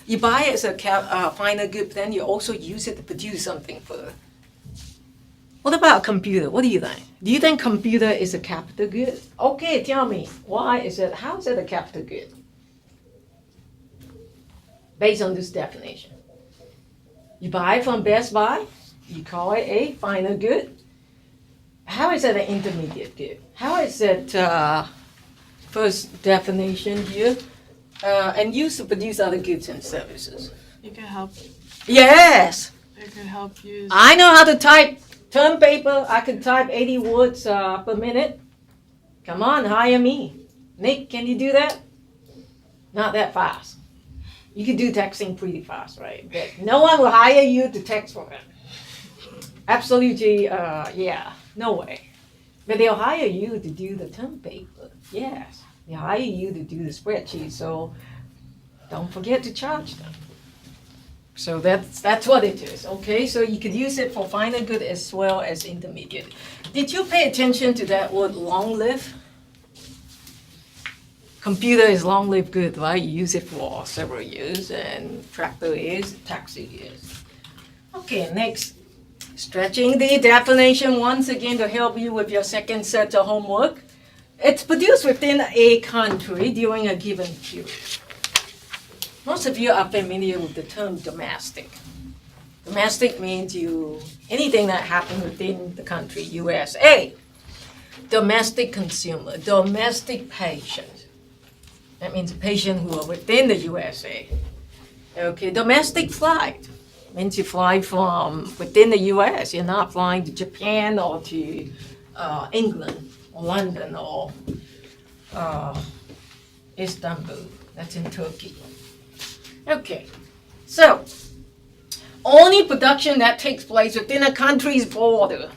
you buy it as a final good, but then you also use it to produce something further. What about computer? What do you think? Do you think computer is a capital good? Okay, tell me, how is it a capital good? Based on this definition. You buy it from Best Buy, you call it a final good. How is it an intermediate good? How is it, first definition here, and used to produce other goods and services? It could help. Yes! It could help use. I know how to type term paper. I can type 80 words per minute. Come on, hire me. Nick, can you do that? Not that fast. You can do texting pretty fast, right? But no one will hire you to text for them. Absolutely, yeah, no way. But they'll hire you to do the term paper. Yes, they hire you to do the spreadsheet. So don't forget to charge them. So that's what it is, okay? So you could use it for final good as well as intermediate. Did you pay attention to that word long live? Computer is long live good, right? You use it for several years, and tractor is, taxi is. Okay, next. Stretching the definition once again to help you with your second set of homework. It's produced within a country during a given period. Most of you are familiar with the term domestic. Domestic means anything that happened within the country, USA. Domestic consumer, domestic patient. That means a patient who are within the USA. Okay, domestic flight means you fly from within the US. You're not flying to Japan or to England or London or Istanbul. That's in Turkey. Okay, so only production that takes place within a country's border.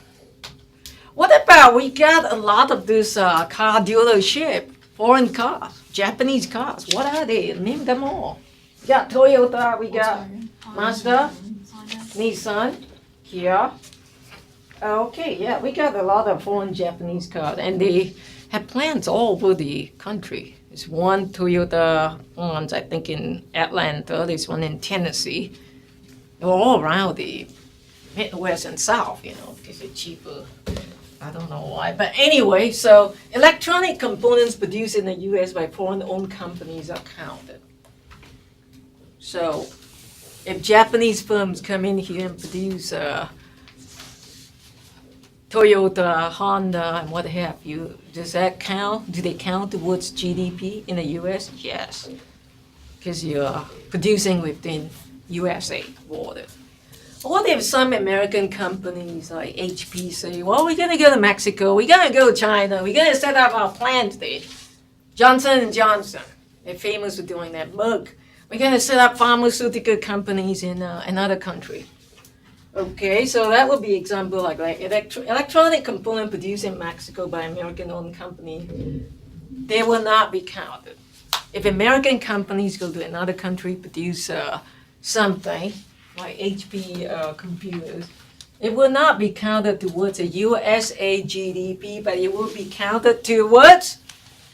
What about we got a lot of this car dealership, foreign cars, Japanese cars. What are they? Name them all. We got Toyota, we got Mazda, Nissan, Kia. Okay, yeah, we got a lot of foreign Japanese cars, and they have plants all over the country. There's one Toyota plant, I think, in Atlanta. There's one in Tennessee. They're all around the Midwest and South, because they're cheaper. I don't know why. But anyway, so electronic components produced in the U.S. by foreign-owned companies are counted. So if Japanese firms come in here and produce Toyota, Honda, and what have you, does that count? Do they count towards GDP in the U.S.? Yes, because you're producing within USA border. What if some American companies like HP say, well, we're going to go to Mexico, we're going to go to China, we're going to set up our plant there. Johnson & Johnson, They're famous for doing that. Merck, we're gonna set up pharmaceutical companies in another country. Okay, so that would be example like electronic component produced in Mexico by American-owned company. They will not be counted. If American companies go to another country produce something like HP computers, it will not be counted towards a USA GDP, but it will be counted towards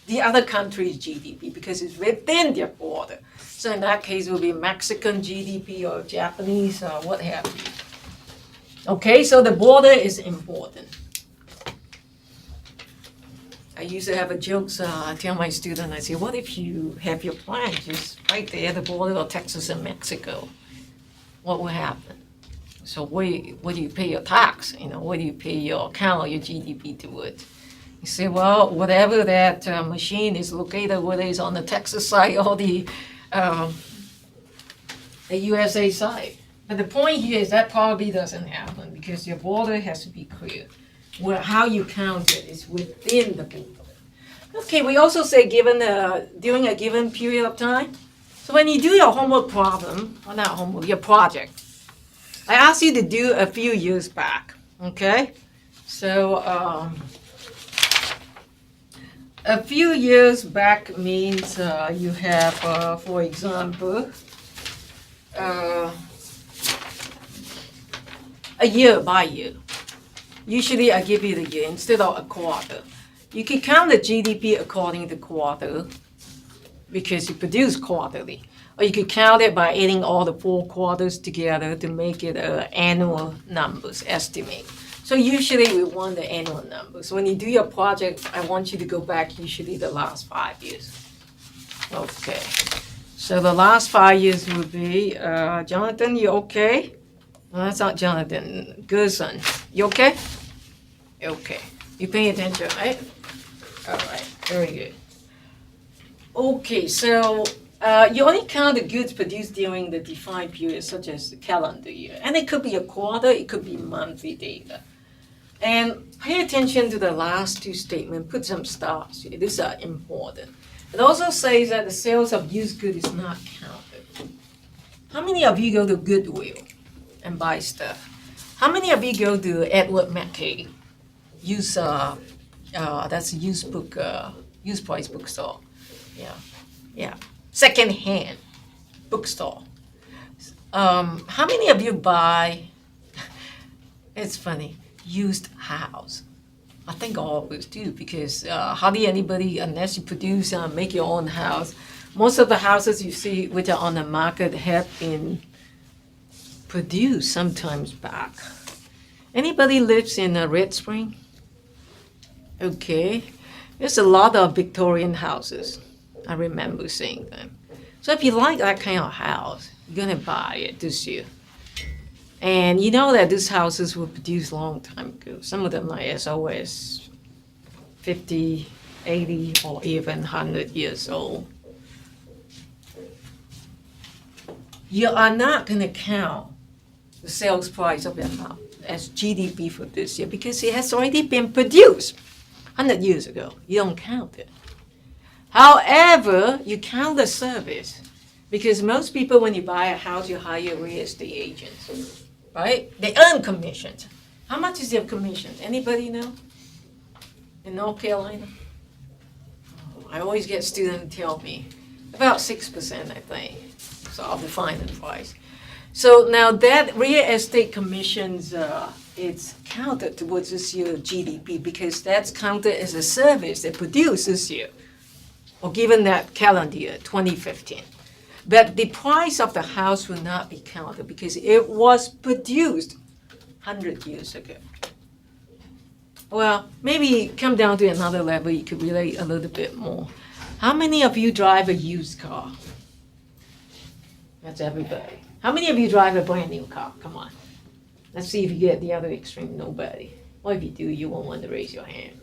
the other country's GDP because it's within their border. So in that case, it will be Mexican GDP or Japanese or what have you. Okay, so the border is important. I used to have a joke, so I tell my student, I say, what if you have your plant just right there at the border of Texas and Mexico? What will happen? So what do you pay your tax? What do you pay your account or your GDP towards? You say, well, whatever that machine is located, whether it's on the Texas side or the USA side. But the point here is that probably doesn't happen because your border has to be clear. How you count it is within the border. Okay, we also say during a given period of time. So when you do your homework problem, or not homework, your project, I asked you to do a few years back, okay? So a few years back means you have, for example, a year by year. Usually I give you the year instead of a quarter. You can count the GDP according to quarter because you produce quarterly. Or you could count it by adding all the 4 quarters together to make it annual numbers estimate. So usually we want the annual numbers. When you do your project, I want you to go back usually the last 5 years. Okay. So the last 5 years would be, Jonathan, you okay? No, that's not Jonathan. Gerson, you okay? Okay. You paying attention, right? All right. Very good. Okay, so you only count the goods produced during the defined period, such as the calendar year. And it could be a quarter, it could be monthly data. And pay attention to the last 2 statements. Put some stars here. These are important. It also says that the sales of used goods is not counted. How many of you go to Goodwill and buy stuff? How many of you go to Edward Mackay? That's a used price bookstore. Yeah. Second-hand bookstore. How many of you buy, it's funny, used house? I think all of us do because hardly anybody, unless you produce, make your own house. Most of the houses you see which are on the market have been produced sometimes back. Anybody lives in Red Spring? Okay. There's a lot of Victorian houses. I remember seeing them. So if you like that kind of house, you're gonna buy it this year. And you know that these houses were produced a long time ago. Some of them are as old as 50, 80, or even 100 years old. You are not gonna count the sales price of your house as GDP for this year because it has already been produced 100 years ago. You don't count it. However, you count the service because most people, when you buy a house, you hire real estate agents, right? They earn commissions. How much is their commission? Anybody know? In North Carolina? I always get students tell me about 6%, I think. So I'll define the price. So now that real estate commissions, it's counted towards this year's GDP because that's counted as a service they produced this year, or given that calendar year, 2015. But the price of the house will not be counted because it was produced 100 years ago. Well, maybe come down to another level, you could relate a little bit more. How many of you drive a used car? That's everybody. How many of you drive a brand new car? Come on. Let's see if you get the other extreme, nobody. Well, if you do, you won't want to raise your hand.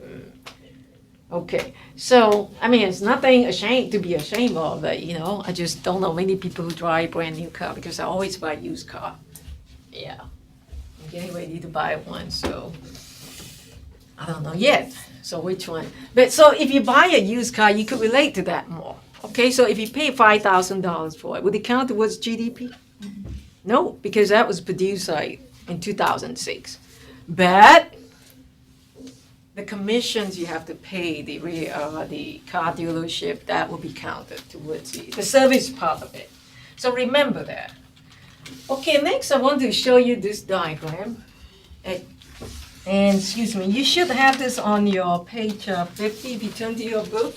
Okay, so, I mean, it's nothing to be ashamed of, but, I just don't know many people who drive brand new car because I always buy used car. Yeah, I'm getting ready to buy one, so I don't know yet. So which one? But so if you buy a used car, you could relate to that more. Okay, so if you pay $5,000 for it, would it count towards GDP? No, because that was produced like in 2006. But the commissions you have to pay, the car dealership, that will be counted towards the service part of it. So remember that. Okay, next I want to show you this diagram. And excuse me, you should have this on your page 50 if you turn to your book.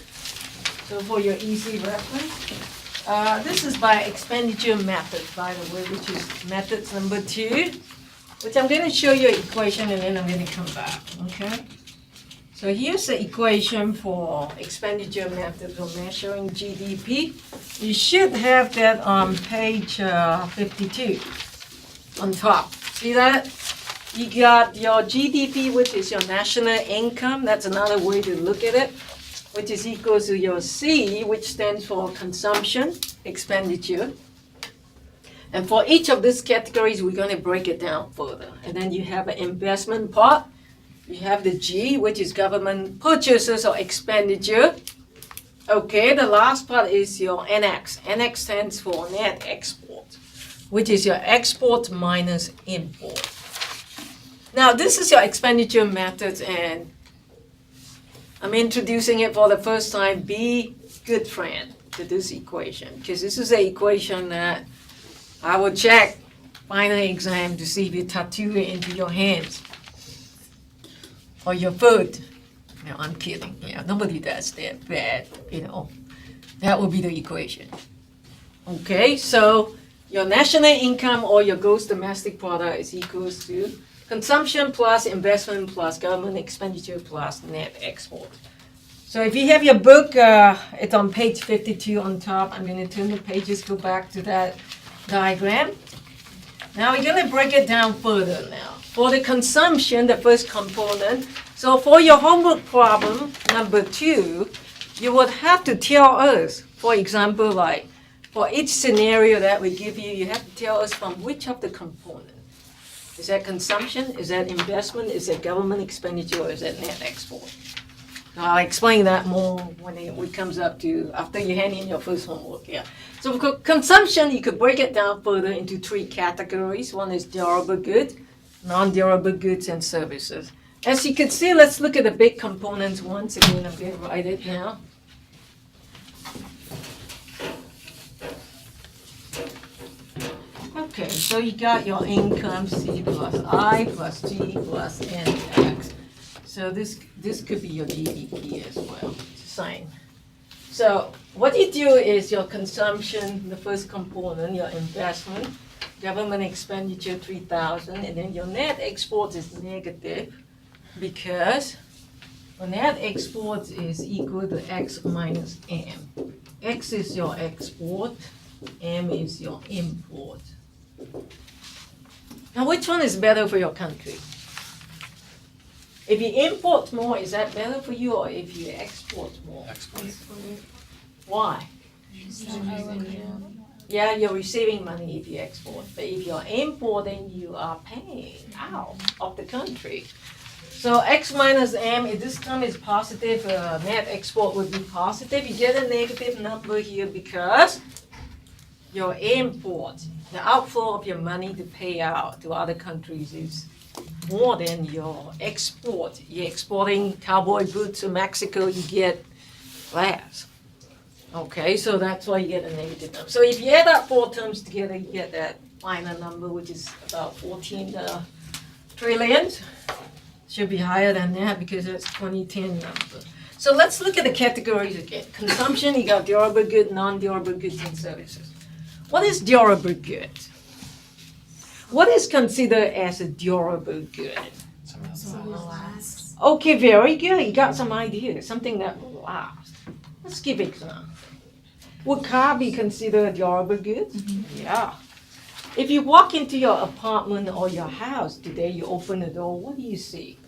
So for your easy reference. This is by expenditure method, by the way, which is method number 2, which I'm going to show you an equation and then I'm going to come back, okay? So here's the equation for expenditure method for measuring GDP. You should have that on page 52 on top. See that? You got your GDP, which is your national income. That's another way to look at it, which is equal to your C, which stands for consumption, expenditure. And for each of these categories, we're going to break it down further. And then you have an investment part. You have the G, which is government purchases or expenditure. Okay, the last part is your NX. NX stands for net export, which is your export minus import. Now, this is your expenditure method, and I'm introducing it for the first time. Be good friend to this equation, because this is an equation that I will check final exam to see if you tattoo it into your hands or your foot. No, I'm kidding. Yeah, nobody does that bad, That would be the equation. Okay, so your national income or your gross domestic product is equals to consumption plus investment plus government expenditure plus net export. So if you have your book, it's on page 52 on top. I'm going to turn the pages, go back to that diagram. Now we're going to break it down further now. For the consumption, the first component, so for your homework problem, number 2, you would have to tell us, for example, like for each scenario that we give you, you have to tell us from which of the components. Is that consumption? Is that investment? Is that government expenditure? Or is that net export? Now, I'll explain that more when it comes up to after you hand in your first homework. Yeah. So for consumption, you could break it down further into 3 categories. One is durable goods, non-durable goods, and services. As you can see, let's look at the big components once again. I'm going to write it now. Okay, so you got your income, C plus I plus G plus NX. So this could be your GDP as well. It's the same. So what you do is your consumption, the first component, your investment, government expenditure 3,000, and then your net export is negative because the net export is equal to X minus M. X is your export, M is your import. Now, which one is better for your country? If you import more, is that better for you, or if you export more? Export. Why? Yeah, you're receiving money if you export, but if you're importing, you are paying out of the country. So X minus M, if this term is positive, net export would be positive. You get a negative number here because your import, the outflow of your money to pay out to other countries is more than your export. You're exporting cowboy boots to Mexico, you get less. Okay, so that's why you get a negative number. So if you add up 4 terms together, you get that final number, which is about 14 trillions. Should be higher than that because that's 2010 number. So let's look at the categories again. Consumption, you got durable goods, non-durable goods, and services. What is durable good? What is considered as a durable good? Okay, very good. You got some ideas. Something that will last. Let's give example. Would car be considered a durable good? Mm-hmm. Yeah. If you walk into your apartment or your house today, you open the door, what do you see?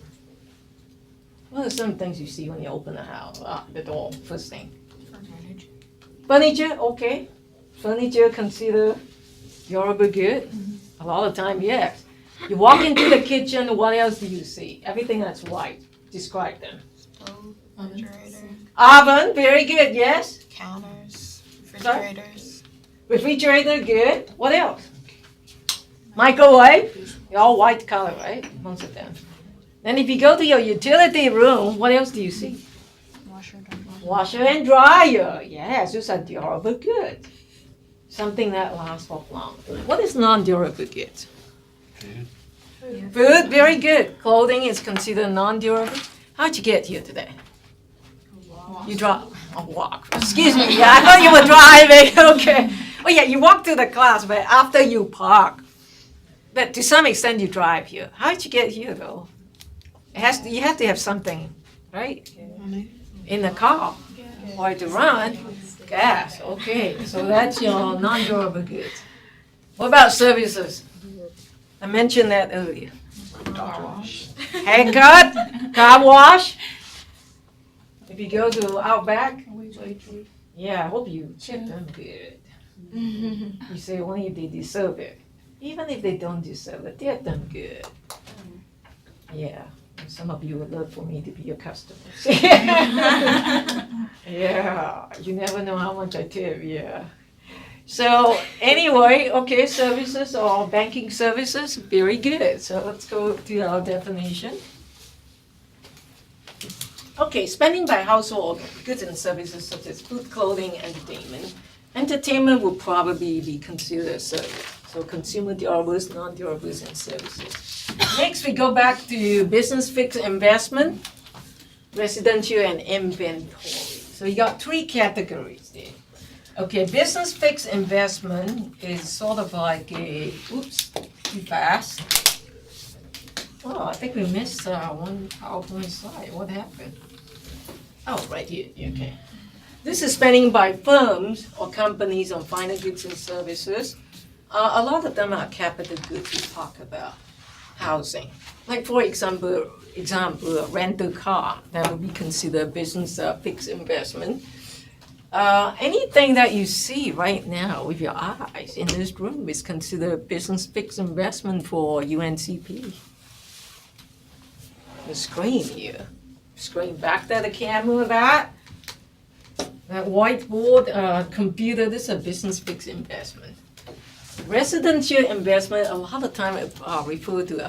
What are some things you see when you open the house? The door, first thing. Furniture. Furniture, okay. Furniture considered durable good? Mm-hmm. A lot of time, yes. You walk into the kitchen, what else do you see? Everything that's white. Describe them. Stove. Refrigerator. Oven, very good, yes. Counters. sorry? Refrigerators. Refrigerator, good. What else? Microwave, they're all white color, right? Most of them. Then if you go to your utility room, what else do you see? Washer, dryer. Washer and dryer. Yes, those are durable goods. Something that lasts for long. What is non-durable goods? Food. Food, very good. Clothing is considered non-durable. How'd you get here today? You drive a walk. Excuse me. Yeah, I thought you were driving. Okay. Oh yeah, you walk to the class, but after you park. But to some extent, you drive here. How'd you get here though? You have to have something, right? In the car or to run. Gas. Okay. So that's your non-durable goods. What about services? I mentioned that earlier. Haircut, car wash. If you go to Outback, yeah, I hope you tip them good. You say only if they deserve it. Even if they don't deserve it, tip them good. Yeah, and some of you would love for me to be your customers. Yeah, you never know how much I tip, yeah. So anyway, okay, services or banking services, very good. So let's go to our definition. Okay, spending by household goods and services such as food, clothing, entertainment. Entertainment will probably be considered a service. So consumer durables, non-durables, and services. Next, we go back to business fixed investment, residential, and inventory. So you got three categories there. Okay, business fixed investment is sort of like a, oops, too fast. Oh, I think we missed one PowerPoint slide. What happened? Oh, right here, okay. This is spending by firms or companies on final goods and services. A lot of them are capital goods we talk about. Housing. Like for example, a rental car, that would be considered business fixed investment. Anything that you see right now with your eyes in this room is considered business fixed investment for UNCP. The screen here. Screen back to the camera, that whiteboard computer, this is a business fixed investment. Residential investment, a lot of time refer to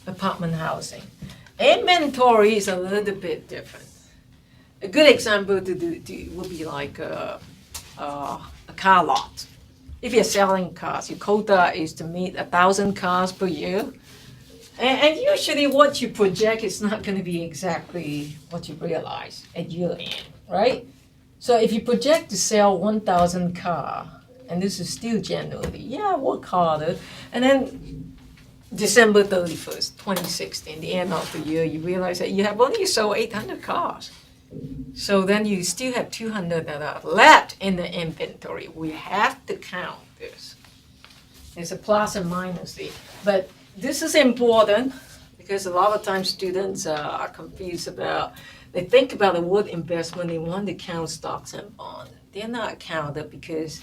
apartment housing. Inventory is a little bit different. A good example would be like a car lot. If you're selling cars, your quota is to meet 1,000 cars per year. And usually what you project is not going to be exactly what you realize at year end, right? So if you project to sell 1,000 cars, and this is still January, yeah, work harder. And then December 31st, 2016, the end of the year, you realize that you have only sold 800 cars. So then you still have 200 that are left in the inventory. We have to count this. There's a plus and minus there. But this is important because a lot of times students are confused about, they think about the word investment, they want to count stocks and bonds. They're not counted because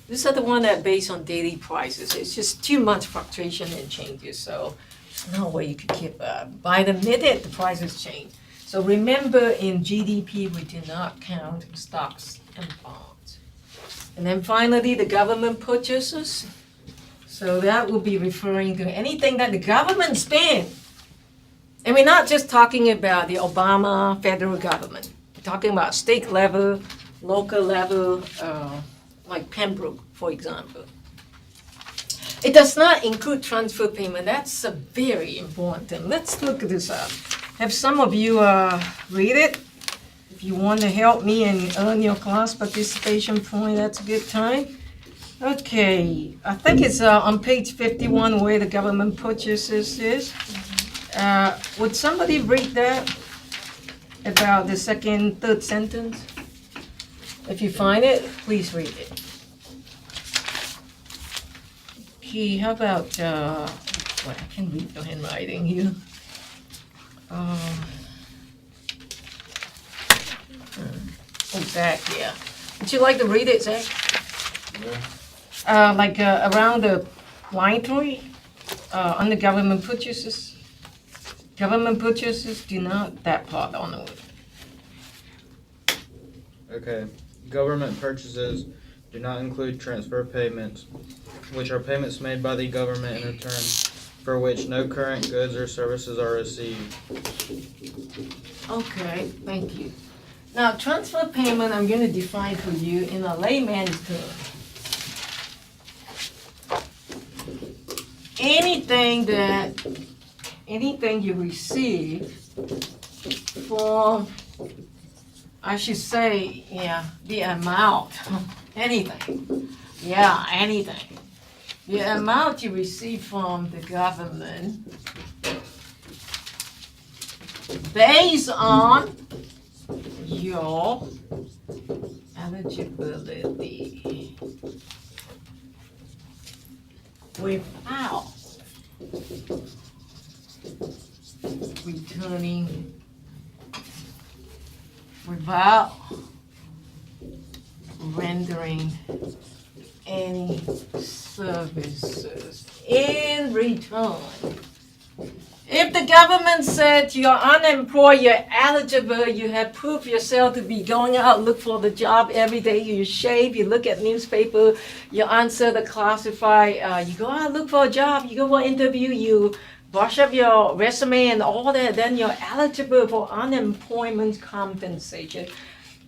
these are the ones that are based on daily prices. It's just too much fluctuation and changes, so there's no way you could keep up. By the minute, the prices change. So remember, in GDP, we do not count stocks and bonds. And then finally, the government purchases. So that will be referring to anything that the government spends. And we're not just talking about the Obama federal government. We're talking about state level, local level, like Pembroke, for example. It does not include transfer payment. That's a very important thing. Let's look this up. Have some of you read it. If you want to help me and earn your class participation point, that's a good time. Okay, I think it's on page 51 where the government purchases is. Would somebody read that about the third sentence? If you find it, please read it. Okay, how about, well, I can read your handwriting here. Zach, yeah. Would you like to read it, Zach? Yeah. Around the line 3, under government purchases. Government purchases do not, that part on the way. Okay. Government purchases do not include transfer payments, which are payments made by the government in return for which no current goods or services are received. Okay, thank you. Now, transfer payment, I'm gonna define for you in a layman's term. Anything you receive from, I should say, yeah, the amount, anything. Yeah, anything. The amount you receive from the government based on your eligibility without returning, without rendering any services in return. If the government said you're unemployed, you're eligible, you have proved yourself to be going out, look for the job every day, you shave, you look at newspaper, you answer the classify, you go out, look for a job, you go for interview, you brush up your resume and all that, then you're eligible for unemployment compensation.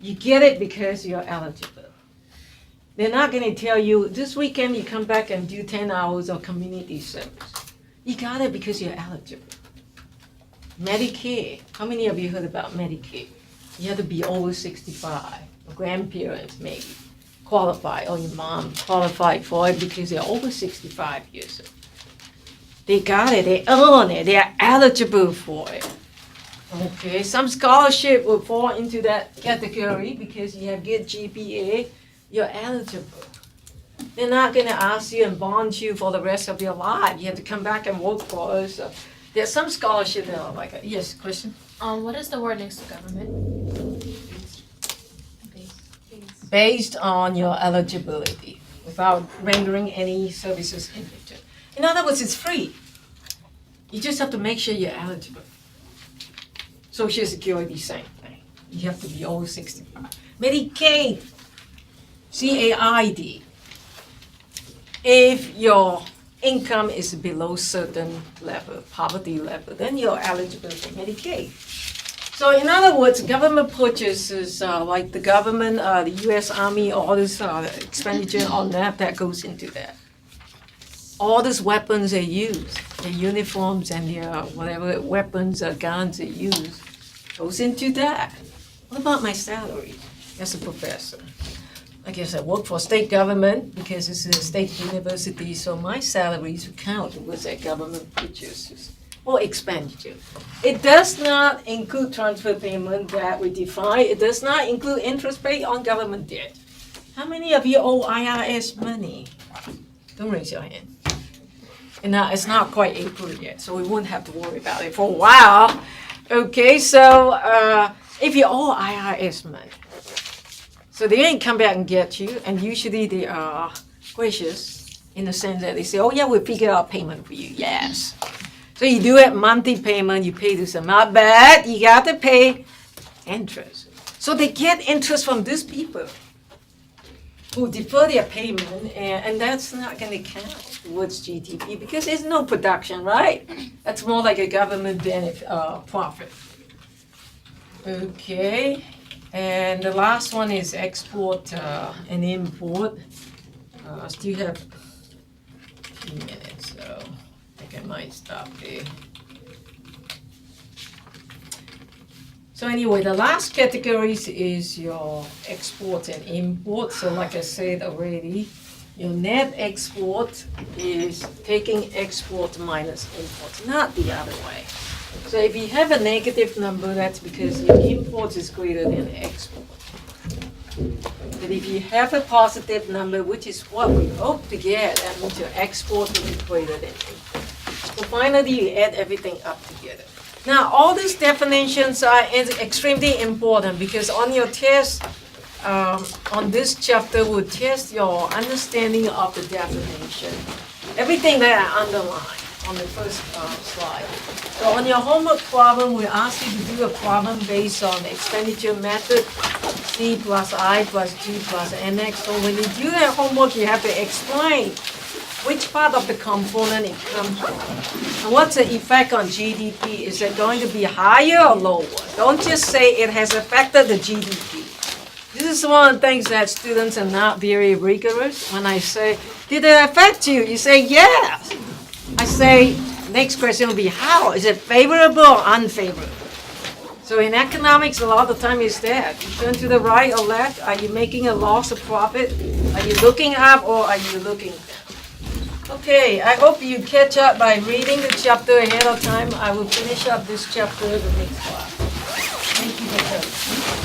You get it because you're eligible. They're not gonna tell you, this weekend you come back and do 10 hours of community service. You got it because you're eligible. Medicaid, how many of you heard about Medicaid? You have to be over 65, grandparents maybe qualify, or your mom qualified for it because they're over 65 years old. They got it, they earn it, they are eligible for it. Okay, some scholarship will fall into that category because you have good GPA, you're eligible. They're not gonna ask you and bond you for the rest of your life. You have to come back and work for us. There's some scholarship that are like, yes, question? What is the word next to government? Based on your eligibility, without rendering any services in return. In other words, it's free. You just have to make sure you're eligible. Social Security, same thing. You have to be over 65. Medicaid, CAID. If your income is below certain level, poverty level, then you're eligible for Medicaid. So in other words, government purchases, like the government, the US Army, all this expenditure on that goes into that. All these weapons they use, their uniforms and their whatever weapons or guns they use, goes into that. What about my salary as a professor? I guess I work for state government because it's a state university, so my salaries count towards that government purchases or expenditure. It does not include transfer payment that we define. It does not include interest paid on government debt. How many of you owe IRS money? Don't raise your hand. And now it's not quite April yet, so we won't have to worry about it for a while. Okay, so if you owe IRS money, so they ain't come back and get you, and usually they are gracious in the sense that they say, oh yeah, we'll figure out payment for you, yes. So you do it monthly payment, you pay this amount, but you got to pay interest. So they get interest from these people who defer their payment, and that's not gonna count towards GDP because there's no production, right? That's more like a government benefit, profit. Okay. And the last one is export and import. Still have a few minutes, so I think I might stop there. So anyway, the last categories is your export and import. So like I said already, your net export is taking export minus import, not the other way. So if you have a negative number, that's because your import is greater than export. But if you have a positive number, which is what we hope to get, that means your export will be greater than import. So finally, you add everything up together. Now, all these definitions are extremely important because on your test, on this chapter, will test your understanding of the definition. Everything that I underlined on the first slide. So on your homework problem, we ask you to do a problem based on expenditure method C plus I plus G plus NX. So when you do that homework, you have to explain which part of the component it comes from. And what's the effect on GDP? Is it going to be higher or lower? Don't just say it has affected the GDP. This is one of the things that students are not very rigorous. When I say, did it affect you? You say, yes. I say, next question will be, how? Is it favorable or unfavorable? So in economics, a lot of the time it's that. You turn to the right or left. Are you making a loss or profit? Are you looking up or are you looking down? Okay, I hope you catch up by reading the chapter ahead of time. I will finish up this chapter the next class. Thank you for coming.